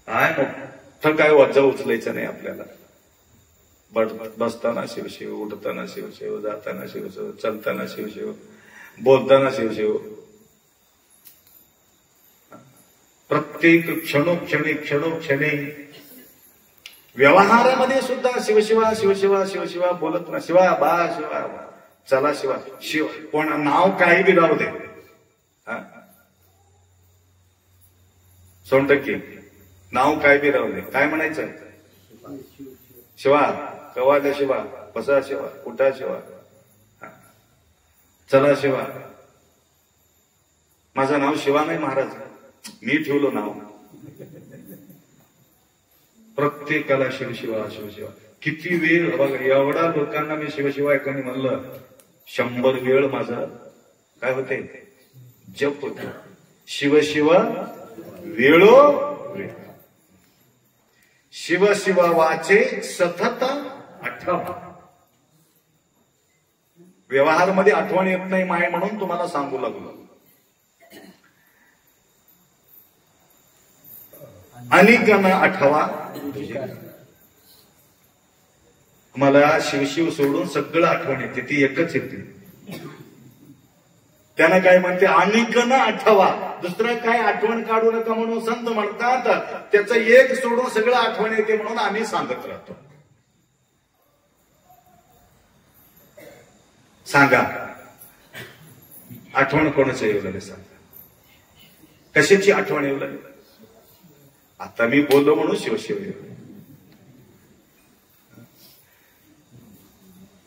काय मोठं काय वजा उचलायचं नाही आपल्याला. बसताना शिवशिव, उठताना शिवशिव, जाताना शिवशिव, चलताना शिवशिव, बोलताना शिवशिव. प्रत्येक क्षणोक्षणी व्यवहारामध्ये सुद्धा शिवशिवा शिवशिवा शिवशिवा बोलत ना. शिवा बा शिवा, चला शिवा, शिव कोण नाव काही बी राहू दे. सोनटक्के नाव काय बी राहू दे, काय म्हणायचं? शिवा, कवा द्या शिवा, बसा शिवा, उठा शिवा, चला शिवा. माझं नाव शिवा नाही महाराज, मी ठेवलो नाव. प्रत्येकाला शिवशिवा शिवशिवा. किती वेळ बघा, एवढा लोकांना मी शिवशिवा एकाने म्हणलं, 100 वेळ माझा काय होते जप होत. शिवशिवा वेळो वेळ, शिवशिवा वाचे सतत आठवा. व्यवहारमध्ये आठवण येत नाही माय म्हणून तुम्हाला सांगू लागलो. अनेकांना आठवा. मला शिवशिव सोडून सगळं आठवण येते, ती एकच येते. त्यानं काय म्हणते, अनेकांना आठवा. दुसरं काय आठवण काढू नका म्हणून संत म्हणतात. त्याचं एक सोडून सगळं आठवण येते म्हणून आम्ही सांगत राहतो. सांगा, आठवण कोणाचं येऊ लागेल सांगा. कशाची आठवण येऊ लागेल? आता मी बोललो म्हणून शिवशिव येऊ.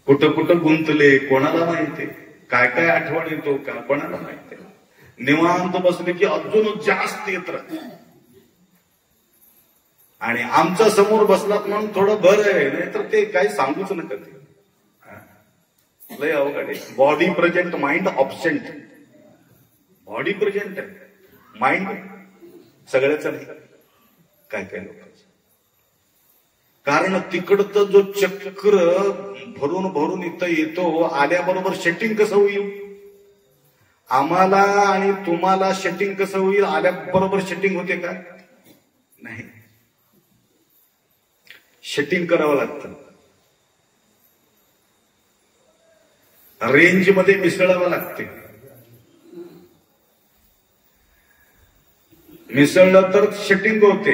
कुठं कुठं गुंतले कोणाला माहिती, काय काय आठवण येतो का कोणाला माहिती. निवांत बसले की अजून जास्त येत राहत. आणि आमच्या समोर बसलात म्हणून थोडं बरं आहे, नाहीतर ते काही सांगूच नका. ते लय अवघड आहे. Body present, mind absent. Body present आहे, माइंड सगळ्याच नाही. काय काय लोकांचं कारण तिकडचं जो चक्र भरून भरून इथं येतो, आल्याबरोबर सेटिंग कसं होईल? आम्हाला आणि तुम्हाला सेटिंग कसं होईल? आल्याबरोबर सेटिंग होते का? नाही, सेटिंग करावं लागतं. रेंज मध्ये मिसळावं लागते. मिसळलं तर सेटिंग होते.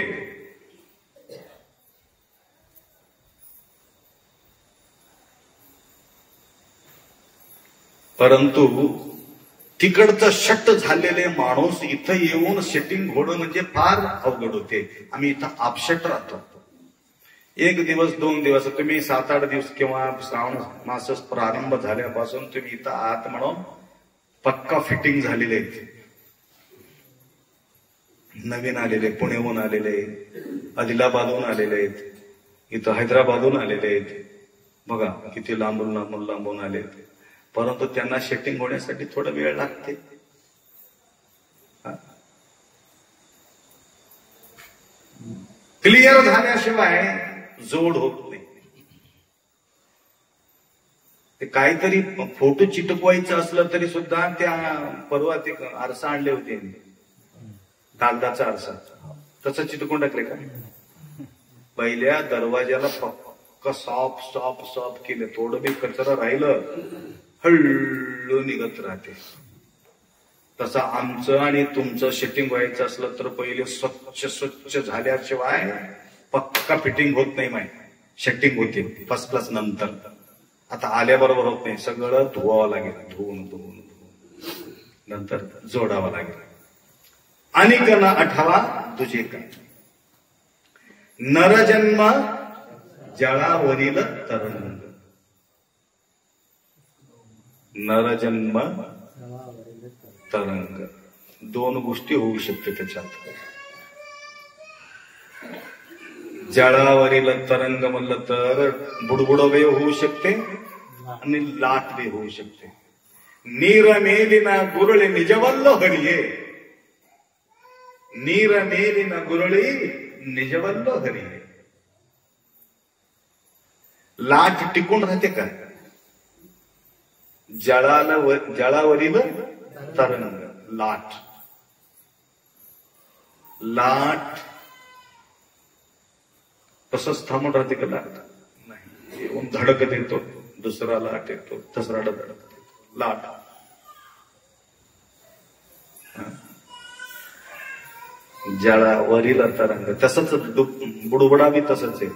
परंतु तिकडचं शट झालेले माणूस इथं येऊन सेटिंग होणं म्हणजे फार अवघड होते. आम्ही इथं आपशट राहतो. एक दिवस 2 दिवस तुम्ही 7-8 दिवस किंवा श्रावण मास प्रारंभ झाल्यापासून तुम्ही इथं आत म्हणून पक्का फिटिंग झालेले आहेत. नवीन आलेले, पुण्याहून आलेले, आदिलाबादहून आलेले आहेत, इथं हैदराबादहून आलेले आहेत. बघा किती लांबून लांबून लांबून आलेत. परंतु त्यांना सेटिंग होण्यासाठी थोडा वेळ लागते. क्लिअर झाल्याशिवाय जोड होत नाही. ते काहीतरी फोटो चिटकवायचं असलं तरी सुद्धा त्या परवा ते आरसा आणले होते, कागदाचा आरसा, तसं चिटकून टाकले का? पहिल्या दरवाजाला पक्क सॉफ केलं. थोडं बी कचरा राहिलं हळू निघत राहते. तसं आमचं आणि तुमचं सेटिंग व्हायचं असलं तर पहिले स्वच्छ झाल्याशिवाय पक्का फिटिंग होत नाही. सेटिंग होते फर्स्ट क्लास. नंतर आता आल्याबरोबर होत नाही, सगळं धुवावं लागेल. धुवून नंतर जोडावं लागेल. आणि कना 8वा तुझे काय नरजन्म जळावरील तरंग. नरजन्म तरंग 2 गोष्टी होऊ शकते त्याच्यात. जळावरील तरंग म्हणलं तर बुडबुडवे होऊ शकते आणि लाटवे होऊ शकते. नीर मेलिना गुरळे निजवल्ल हरिये. नीर मेलिना गुरळी निजवल्ल हरिये. लाट टिकून राहते का? जळावरील तरंग लाट तसंच थांबून राहते का? लाट नाही. येऊन धडकत येतो, दुसरा लाट येतो, तिसरा धडकत येतो. लाट जळावरील तरंग. तसंच बुडबुडावी तसंच आहे.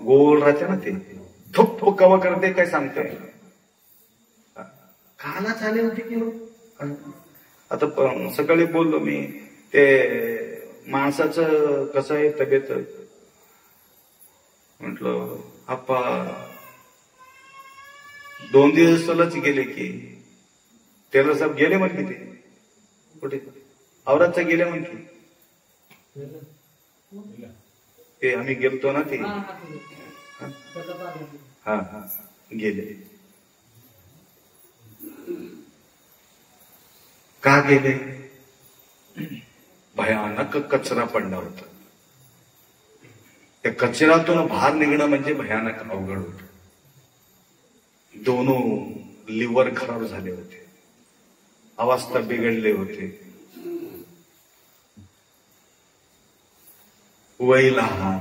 गोल राहते ना ते. धुप्प कवा करते काय सांगते. काला चाले होते की आता सकाळी बोललो मी ते माणसाचं कसं आहे तब्येत. म्हटलं आप्पा 2 दिवसालाच गेले की त्याला सब गेले म्हण की ते कुठे औरतचं गेले म्हण की ते आम्ही गेलतो ना ते. हा गेले. का गेले? भयानक कचरा पडला होता. त्या कचऱ्यातून बाहेर निघणं म्हणजे भयानक अवघड होत. 2 लिव्हर खराब झाले होते, अवस्था बिघडले होते. वय लहान.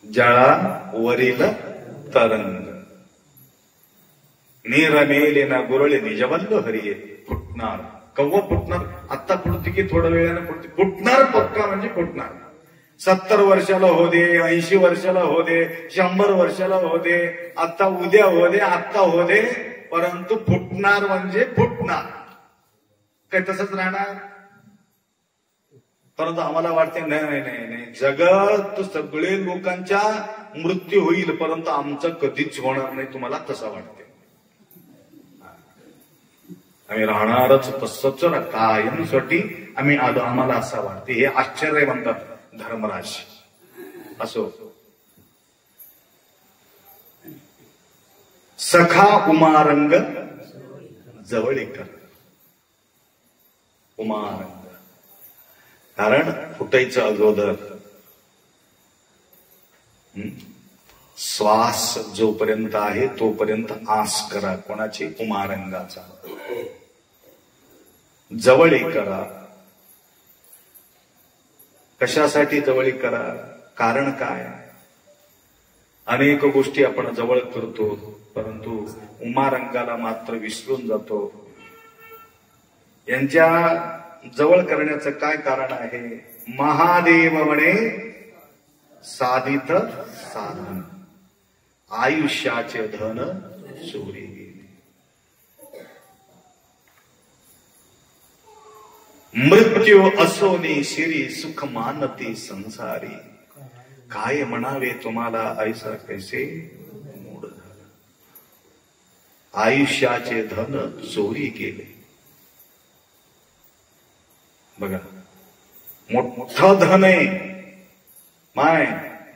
जळावरील तरंग. नीर मेलिना गुरळे निजवल्ल हरिये. फुटणार कव्वा फुटणार. आत्ता फुटते की थोड्या वेळानं फुटते. फुटणार पक्का म्हणजे फुटणार. 70 वर्षाला हो दे, 80 वर्षाला हो दे, 100 वर्षाला हो दे, आता उद्या हो दे, आत्ता हो दे, परंतु फुटणार म्हणजे फुटणार. काय तसंच राहणार. परंतु आम्हाला वाटते नाही जगात सगळे लोकांच्या मृत्यू होईल परंतु आमचं कधीच होणार नाही. तुम्हाला तसं वाटते. आम्ही राहणारच तसंच कायमसाठी आम्ही आलो. आम्हाला असं वाटते. हे आश्चर्य म्हणतात धर्मराज. असो. सखा उमारंग जवळीकर. उमारंग कारण फुटायचं अगोदर श्वास जोपर्यंत आहे तोपर्यंत आस करा. कोणाची? उमारंगाचा. जवळी करा. कशासाठी जवळी करा? कारण काय? अनेक गोष्टी आपण जवळ करतो परंतु उमारंगाला मात्र विसरून जातो. यांच्या जवळ करण्याचं काय कारण आहे? महादेव म्हणे साधित साधन, आयुष्याचे धन चोरी गेले. मृत्यू असोनी शिरी सुख मानती संसारी, काय म्हणावे तुम्हाला ऐसा कैसे मूड झाला. आयुष्याचे धन चोरी गेले. बघा, मोठं धन आहे माय,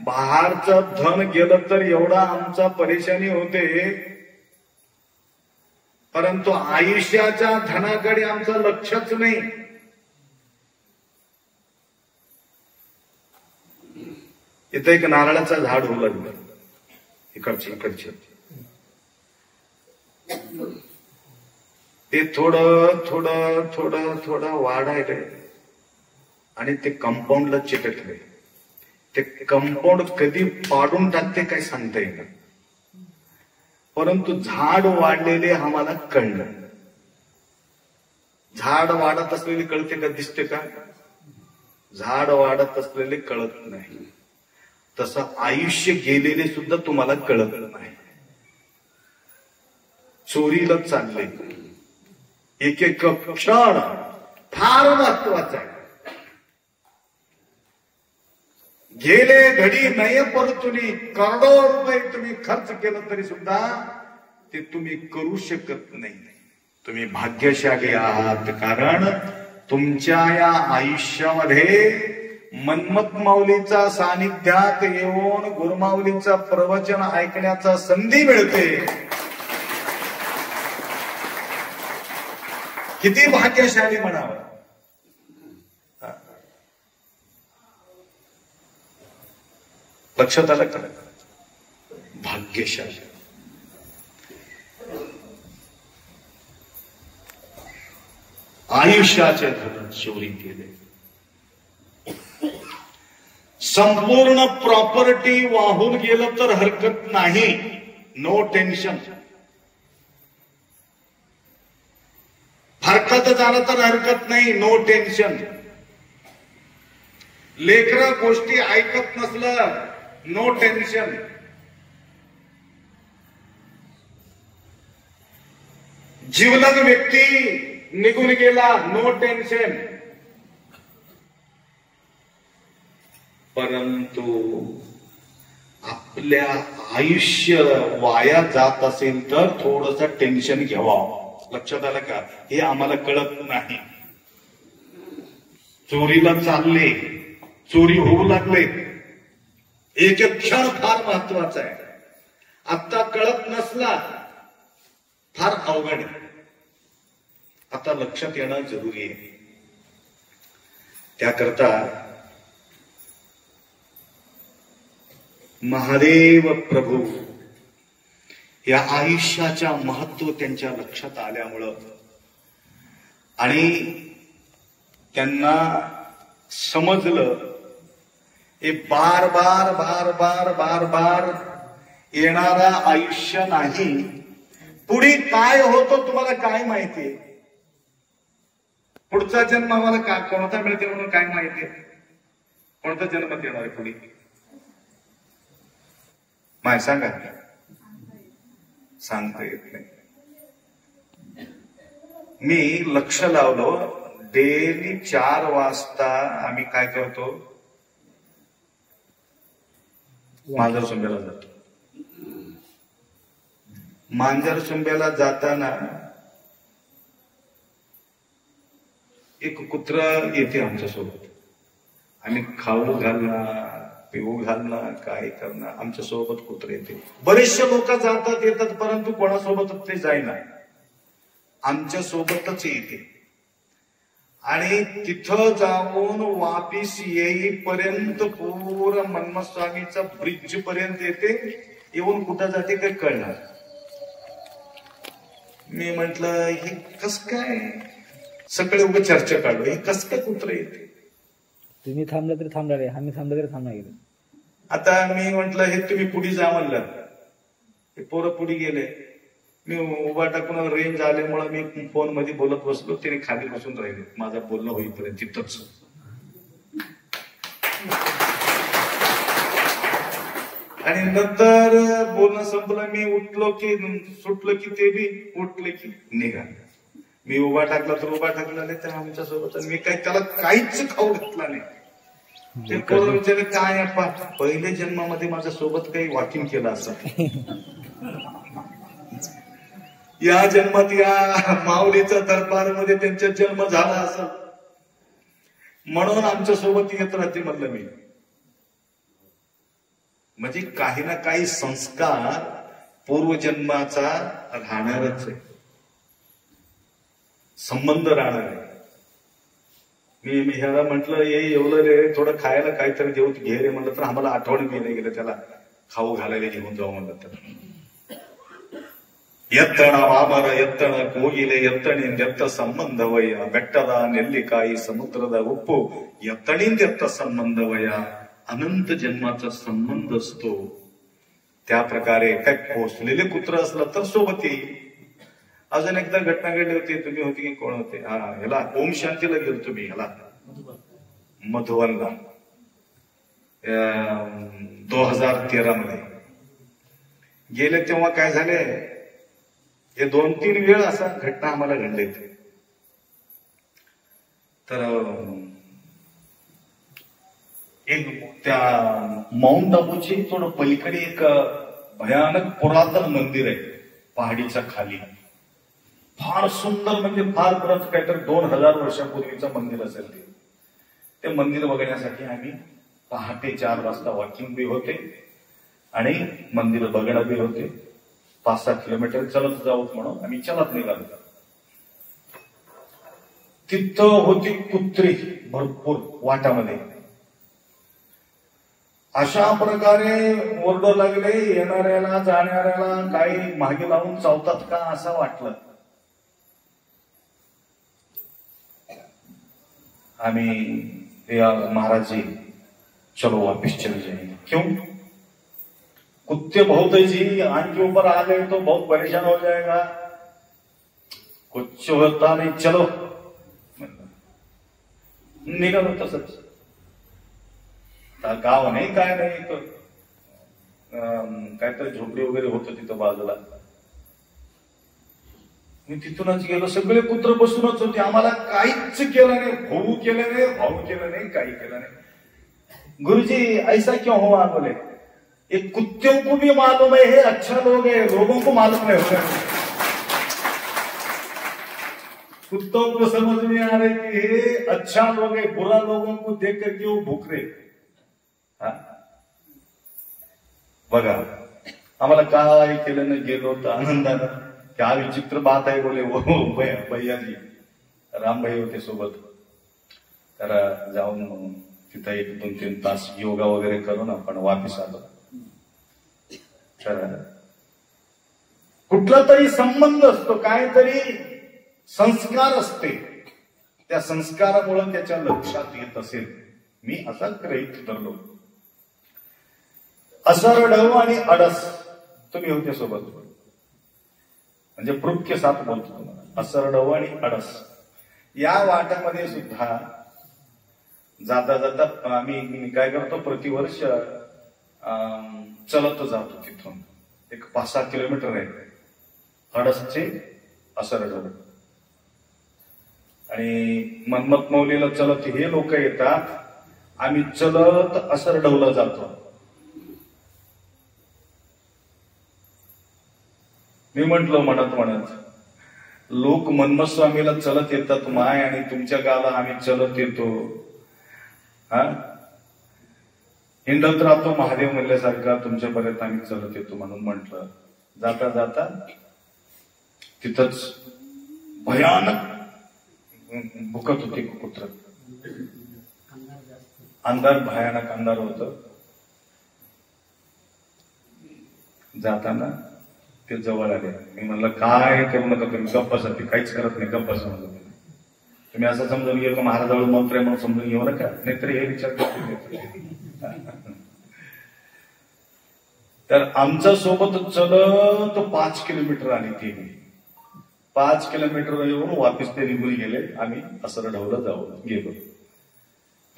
बाहेरचं धन गेलं तर एवढा आमचा परेशानी होते, परंतु आयुष्याच्या धनाकडे आमचं लक्षच नाही. इथं एक नारळाचं झाड होऊ लागलं, इकडचे ते थोडं थोडं थोडं थोडं वाढायलंय आणि ते कंपाऊंडला चिकटले. ते कंपाऊंड कधी पाडून टाकते काय सांगता येईल, परंतु झाड वाढलेले आम्हाला कळलं. झाड वाढत असलेले कळते का? दिसते का? झाड वाढत असलेले कळत नाही. तसं आयुष्य गेलेले सुद्धा तुम्हाला कळत नाही. चोरीला चालले. एक एक क्षण फार महत्वाचा आहे. गेले घडी नय परतुनी, करोडो रुपये तुम्ही खर्च केलं तरी सुद्धा ते तुम्ही करू शकत नाही. तुम्ही भाग्यशाली आहात, कारण तुमच्या या आयुष्यामध्ये मन्मथ माऊलीचा सानिध्यात येऊन गुरुमाऊलीचा प्रवचन ऐकण्याचा संधी मिळते. किती भाग्यशाली म्हणावं. लक्षात आलं का? भाग्यशाली. आयुष्याचे धन चोरी केले. संपूर्ण प्रॉपर्टी वाहून गेलं तर हरकत नाही, नो टेन्शन. हरकत झालं तर हरकत नाही, नो टेन्शन. लेकरं गोष्टी ऐकत नसलं, नो टेन्शन. जीवलग व्यक्ती निघून गेला, नो टेन्शन. परंतु आपल्या आयुष्य वाया जात असेल तर थोडस टेन्शन घ्यावं. लक्षात आलं का? हे आम्हाला कळत नाही. चोरीला चालले, चोरी होऊ लागले. एक एक क्षण फार महत्वाचा आहे. आता कळत नसला फार अवघड आहे. आता लक्षात येणं जरुरी आहे. त्याकरता महादेव प्रभू या आयुष्याच्या महत्व त्यांच्या लक्षात आल्यामुळं आणि त्यांना समजलं हे बार बार बार बार बार बार येणारा आयुष्य नाही. पुढे काय होतं तुम्हाला काय माहितीये? पुढचा जन्म आम्हाला कोणता मिळते म्हणून काय माहितीये? कोणता जन्म देणार आहे पुढे? माय सांगा. सांगता येत नाही. मी लक्ष लावलो, डेली 4 वाजता आम्ही काय करतो? मांजर सुंब्याला जातो. मांजर सुंब्याला जाताना एक कुत्र येते आमच्यासोबत. आम्ही खाऊ घालणार, पिऊ घालणार, काय करणार, आमच्या सोबत कुत्रे येते. बरेचसे लोक जातात येतात, परंतु कोणासोबत ते जाईना, आमच्या सोबतच येते. आणि तिथं जाऊन वापिस येईपर्यंत पूर्ण मन्मथ स्वामीचा ब्रिज पर्यंत येते. येऊन कुठं जाते काय कळणार. मी म्हंटल हे कस काय, सगळे उभं चर्चा काढलो, हे कस काय कुत्रे येते. तुम्ही थांबलं तरी थांबणार आहे, आम्ही थांबलं तरी थांबणार गेलो. आता मी म्हंटल हे तुम्ही पुढे जा म्हणलं. हे पोरं पुढे गेले. मी उभा टाकून रेंज आल्यामुळे मी फोन मध्ये बोलत बसलो, तिने खाली बसून राहिले माझं बोलणं होईपर्यंत तिथंच. आणि नंतर बोलणं संपलं, मी उठलो की सुटलो की ते बी उठले की निघाले. मी उभा टाकला तर उभा टाकला नाही तर आमच्या सोबत. मी काही त्याला काहीच खाऊ घातला नाही. ते पोरं विचारले काय अप्पा, पहिल्या जन्मामध्ये माझ्या सोबत काही वॉकिंग केलं असं, या जन्मात या माऊलीच्या दरबारमध्ये त्यांचा जन्म झाला असं, म्हणून आमच्या सोबत येत राहते म्हणलं मी. म्हणजे काही ना काही संस्कार पूर्वजन्माचा राहणारच आहे, संबंध राहणार आहे. मी ह्याला म्हटलं ये एवढं रे, थोडं खायला काहीतरी देऊ घे रे म्हणलं तर आम्हाला आठवण बी नाही गेलं त्याला खाऊ घालायला घेऊन जाऊ म्हणलं तर. ಎತ್ತಣ ವಾಮನ ಎತ್ತಣ ಕೋಗಿಲೆ ಎತ್ತಣಿಂದೆತ್ತ ಸಂಬಂಧವಯ್ಯ, ಬೆಟ್ಟದ ನೆಲ್ಲಿಕಾಯಿ ಸಮುದ್ರದ ಉಪ್ಪು ಎತ್ತಣಿಂದೆತ್ತ संबंधवया. अनंत जन्माचा संबंध असतो. त्या प्रकारे काय पोचलेले कुत्र असलं तर सोबत येईल. अजून एकदा घटना घडली होती, तुम्ही होती की कोण होते, हा ह्याला ओम शांतीला गेलो तुम्ही, ह्याला मधुवनला 2013 मध्ये गेले. तेव्हा काय झाले, हे 2-3 वेळ असा घटना आम्हाला घडले. तर एक त्या माउंट आबूची थोडं पलीकडे एक भयानक पुरातन मंदिर आहे पहाडीच्या खाली. फार सुंदर, म्हणजे फार परत काहीतरी 2000 वर्षापूर्वीचं मंदिर असेल ते. ते मंदिर बघण्यासाठी आम्ही पहाटे 4 वाजता वॉकिंग बी होते आणि मंदिर बघणं बी होते. 5-6 किलोमीटर चलत जाऊत म्हणून आम्ही चलत निघालो. तिथं होती कुत्री भरपूर वाटामध्ये. अशा प्रकारे ओरडू लागले, येणाऱ्याला जाणाऱ्याला काही मागे लावून चावतात का असं वाटलं. आम्ही महाराज जी चलो वापिस चले जाएंगे. क्यों? कुत्ते बहुत जी आन के ऊपर आ गए तो बहुत परेशान हो जाएगा, कुछ होता नहीं, चलो. निघालो तसंच. गाव नाही काय नाही, तर काहीतरी झोपडी वगैरे होतं तिथं बाजूला. मी तिथूनच गेलो, सगळे कुत्र बसूनच होते. आम्हाला काहीच केलं नाही, भाऊ केलं नाही, भाऊ केलं नाही, काही केलं नाही. गुरुजी ऐसा क्यों हुआ? बोले एक कुत्तों को भी मालूम है ये अच्छा लोग है, लोगों को मालूम नहीं होगा. कुत्तों को समझ में आ रहे कि ये अच्छा लोग है, बुरा लोगों को देख करके वो भूक रहे. बघा आम्हाला काय केलं नाही, गेलो होतं आनंदानं. क्या विचित्र बात आहे बोले वो भैया जी, राम भाई होते सोबत. तर जाऊन तिथं 1-2-3 तास योगा वगैरे करून आपण वापिस आलो. तर कुठला तरी संबंध असतो, काहीतरी संस्कार असते, त्या संस्कारामुळे त्याच्या लक्षात येत असेल. मी असा ग्रहित धरलो. असरडव आणि अडस तुम्ही होते सोबत, म्हणजे प्रूफ के साथ बोलतो तुम्हाला. असरडव आणि अडस या वाट्यामध्ये सुद्धा जाता जाता आम्ही काय करतो, प्रतिवर्ष चलत जातो. तिथून एक 5-6 किलोमीटर आहे अडसचे असरडव. आणि मन्मथ मौलीला चलत हे लोक येतात, आम्ही चलत असरडवला जातो. मी म्हंटलो म्हणत लोक मन्मथ स्वामीला चलत येतात माय, आणि तुमच्या गावाला आम्ही चलत येतो. हा हिंडत राहतो महादेव म्हणल्यासारखा, तुमच्यापर्यंत आम्ही चलत येतो म्हणून म्हंटल. जाता जाता तिथंच भयानक भुकत होती कुत्र. अंधार, भयानक अंधार होत. जाताना ते जवळ आले. मी म्हणलं काय करू नका तुम्ही, गप्प बसा. ते काहीच करत नाही, गप्प बसा म्हणलं. तुम्ही असं समजून घेऊ महाराजाजवळ मंत्र आहे म्हणून समजून घेऊ नका, नाहीतर हे विचार करतो. तर आमच्या सोबत चलत 5 किलोमीटर आली ती. 5 किलोमीटर येऊन वापिस ते निघून गेले. आम्ही असं ढवलं जाऊ गेलो.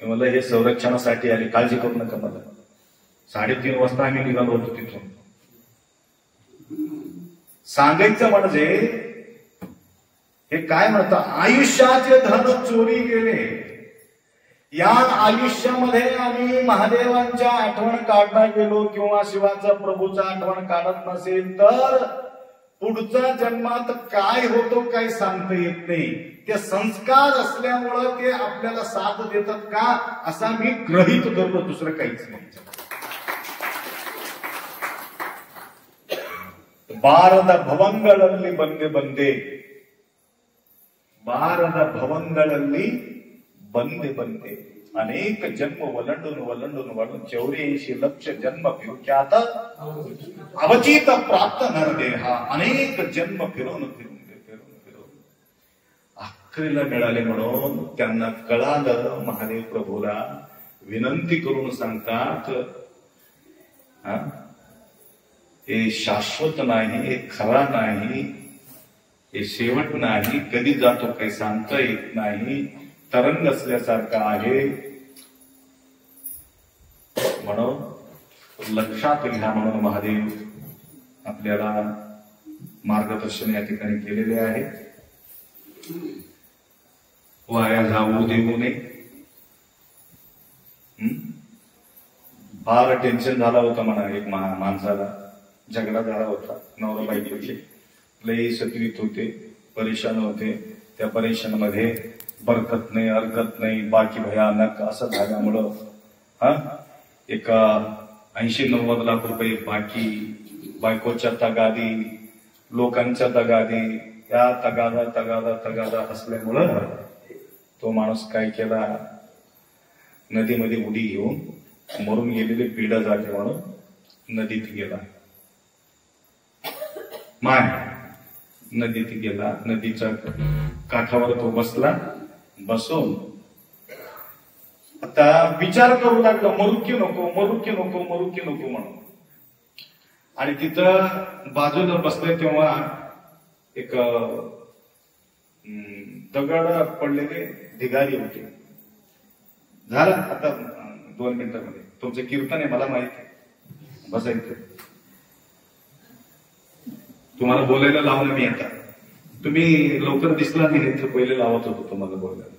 मला हे संरक्षणासाठी आले, काळजी करू नका मला. 3:30 वाजता आम्ही निघालो होतो तिथून. सांगायचं म्हणजे हे काय म्हणतात, आयुष्याचे धन चोरी गेले. या आयुष्यामध्ये आम्ही महादेवांच्या आठवण काढणं गेलो किंवा शिवाचा प्रभूचा आठवण काढत नसेल तर पुढच्या जन्मात काय होतो काय सांगता येत नाही. ते संस्कार असल्यामुळं ते आपल्याला साथ देतात का असा मी गृहीत धरलो, दुसरं काहीच नाही. ಬಾರದ ಭವಂಗಳಲ್ಲಿ ಬಂದೆ ಬಂದೆ, ಬಾರದ ಭವಂಗಳಲ್ಲಿ ಬಂದೆ ಬಂದೆ. ಅನೇಕ ಜನ್ಮ ಒಲಂಡುನು ಒಲಂಡುನು ಒಲಂಡು 84 ಲಕ್ಷ ಜನ್ಮ ಖ್ಯಾತ ಅವಚೀತ ಪ್ರಾಪ್ತ ನರದೇಹ. अनेक जन्म फिरवून फिरून फिरून फिरून अखेरीला मिळाले म्हणून त्यांना कळालं. महादेव प्रभूला विनंती करून सांगतात, हे शाश्वत नाही, हे खरा नाही, हे शेवट नाही, कधी जातो काही सांगता येत नाही, तरंग असल्यासारखा आहे. म्हणून लक्षात घ्या म्हणून महादेव आपल्याला मार्गदर्शन या ठिकाणी केलेले आहे. वाया जाऊ देऊ नये. फार टेन्शन झाला होता म्हणा एक माणसाला, झगडा झाला होता नवरा बायकोचे. लई सत्वित होते, परेशान होते. त्या परेशान मध्ये बरकत नाही, हरकत नाही, बाकी भयानक असं झाल्यामुळं एका 80-90 लाख रुपये बाकी, बायकोच्या तगादी, लोकांच्या तगादी, या तगादा तगादा तगादा असल्यामुळं तो माणूस काय केला, नदीमध्ये उडी घेऊन मरून गेलेले पीडा जाते म्हणून नदीत गेला. माय नदीत गेला. नदीच्या काठावर तो बसला. बसून आता विचार करू लागला, मरू की नको, मरू की नको, मरू की नको म्हणून. आणि तिथं बाजूला बसले तेव्हा एक दगड पडलेले ढिगारी होते. झालं आता 2 मिनिटांमध्ये तुमचं कीर्तन आहे मला माहिती आहे, बसायचं. तुम्हाला बोलायला लावलं मी आता, तुम्ही लवकर दिसला नाही तर पहिले लावत होतो तुम्हाला बोलायला.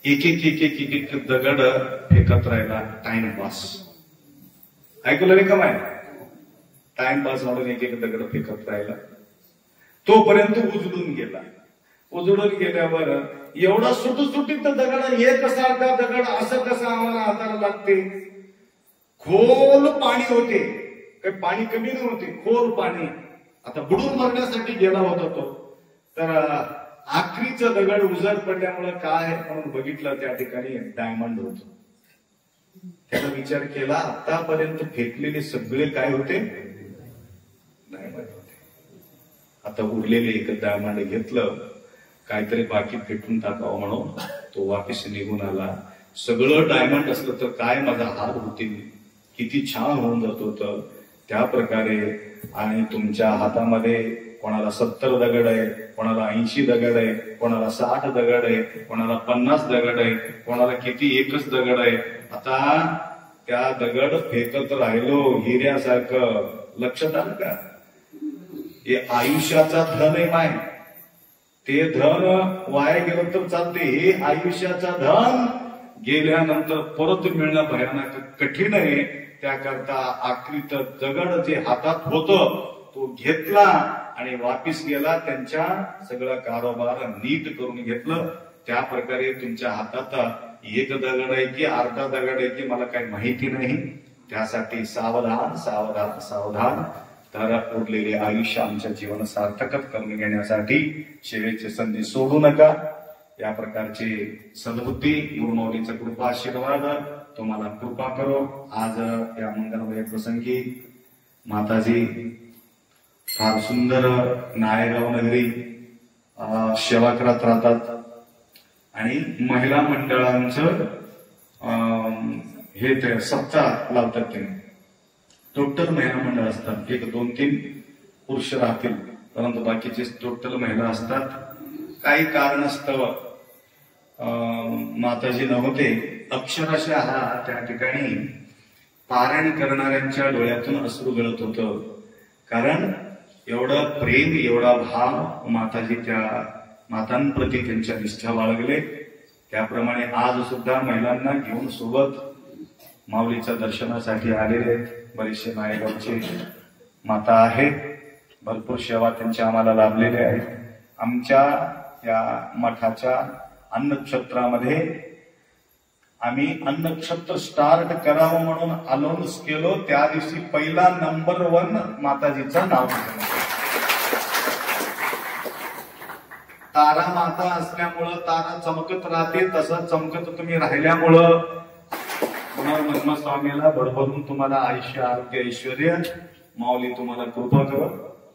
एक एक एक एक एक एक दगड फेकत राहिला. टाइमपास ऐकलं नाही का माय? टाइमपास म्हणून एक एक दगड फेकत राहिला. तोपर्यंत उजळून गेला. उजळून गेल्यावर एवढा सुटसुटीत दगड, एकसारखा दगड असं कसं आम्हाला हाताला लागते. खोल पाणी होते, काही पाणी कमी नव्हते, खोल पाणी. आता बुडून मरण्यासाठी गेला होता तो. तर आखरीचं दगड उजळ पडल्यामुळे काय म्हणून बघितलं, त्या ठिकाणी डायमंड होत. त्याचा विचार केला, आतापर्यंत फेकलेले सगळे काय होते, डायमंड होते. आता उरलेले एक डायमंड घेतलं, काहीतरी बाकी फेकून टाकावं म्हणून तो वापिस निघून आला. सगळं डायमंड असलं तर काय माझा हात होतील, किती छान होऊन जात होतं. त्या प्रकारे आणि तुमच्या हातामध्ये कोणाला 70 दगड आहे, कोणाला 80 दगड आहे, कोणाला 60 दगड आहे, कोणाला 50 दगड आहे, कोणाला किती एकच दगड आहे. आता त्या दगड फेकत राहिलो हिऱ्यासारखं. लक्षात आलं का? हे आयुष्याचा धन आहे माय. ते धन वाया गेलं तर चालते, हे आयुष्याचा धन गेल्यानंतर परत मिळणं भयानक कठीण आहे. त्याकरता आखरीत दगड जे हातात होतं तो घेतला आणि वापिस गेला. त्यांच्या सगळा कारोबार नीट करून घेतलं. त्या प्रकारे तुमच्या हातात एक दगड आहे की अर्धा दगड आहे की मला काही माहिती नाही. त्यासाठी सावधान सावधान सावधान. तर उरलेले आयुष्य आमच्या जीवन सार्थकत करून घेण्यासाठी सेवेचे संधी सोडू नका. या प्रकारची सद्बुद्धी गुरुमौलीचा कृपा आशीर्वाद तुम्हाला कृपा करो. आज या मंगलमय प्रसंगी माताजी फार सुंदर नायगाव नगरी सेवा करत राहतात आणि महिला मंडळांचं हे ते सप्ताह लावतात. टोटल महिला मंडळ असतात. एक 2-3 पुरुष राहतील, परंतु बाकीचे टोटल महिला असतात. काही कारणास्तव माताजी नव्हते. अक्षरशः त्या ठिकाणी पारायण करणाऱ्यांच्या डोळ्यातून अश्रू गळत होतं. कारण एवढं प्रेम, एवढा भाव माताजी त्या मातांप्रती त्यांच्या निष्ठा बाळगले. त्याप्रमाणे आज सुद्धा महिलांना घेऊन सोबत माऊलीच्या दर्शनासाठी आलेले बरेचसे नायगावचे माता आहेत. भरपूर सेवा त्यांच्या आम्हाला लाभलेल्या आहेत. आमच्या या मठाच्या अन्नक्षेत्रामध्ये आम्ही अन्नक्षेत्र स्टार्ट करावं म्हणून अनाउन्स केलो. त्या दिवशी पहिला नंबर 1 माताजीचं नाव घेतलं. तारा माता असल्यामुळं तारा चमकत राहते, तसं चमकत तुम्ही राहिल्यामुळं पुन्हा स्वामीला भरभरून तुम्हाला आयुष्य, आरोग्य, ऐश्वर्य माऊली तुम्हाला कृपा कर.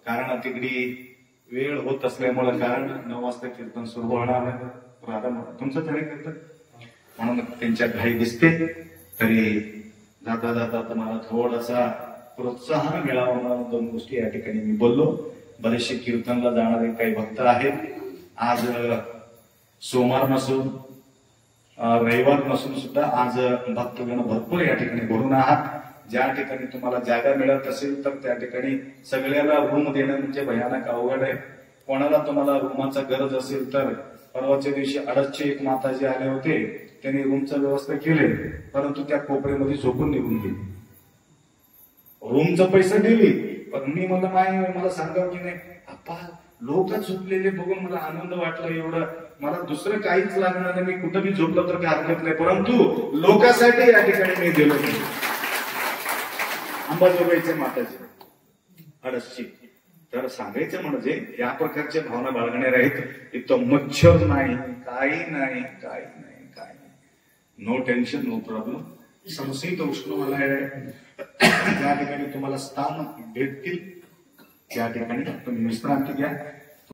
कारण तिकडे वेळ होत असल्यामुळं, कारण 9 वाजता कीर्तन सुरू होणार प्रारंभ तुमचं तरी कीर्तन म्हणून त्यांच्या घाई दिसते. तरी जाता जाता तुम्हाला थोडासा प्रोत्साहन मिळावा म्हणून 2 गोष्टी या ठिकाणी मी बोललो. बरेचसे कीर्तनला जाणारे काही भक्त आहेत. आज सोमवार नसून रविवार नसून सुद्धा आज भक्तगण भरपूर या ठिकाणी भरून आहात. ज्या ठिकाणी तुम्हाला जागा मिळत असेल तर त्या ठिकाणी सगळ्याला रूम देणं म्हणजे भयानक अवघड आहे. कोणाला तुम्हाला रूमाचा गरज असेल तर परवाच्या दिवशी अडचचे एक माताजी आले होते. त्यांनी रूमचं व्यवस्था केले, परंतु त्या कोपऱ्यामध्ये झोपून निघून गेली. रूमचा पैसा दिली, पण मी मला सांगावं की नाही आप्पा, लोक झोपलेले बघून मला आनंद वाटला. एवढं मला दुसरं काहीच लागणार नाही, मी कुठंही झोपलं तर काही हरकत नाही, परंतु लोकांसाठी या ठिकाणी मी गेलो. अंबाजोगाईचे माताजी अडसची. तर सांगायचं म्हणजे या प्रकारच्या भावना बाळगणाऱ्या आहेत. इथं मच्छर नाही, काही नाही, काही नाही, काही नाही. No tension, no problem. समशीत उष्णवलय ज्या ठिकाणी तुम्हाला स्थान भेटतील त्या ठिकाणी तुम्ही विश्रांती घ्या.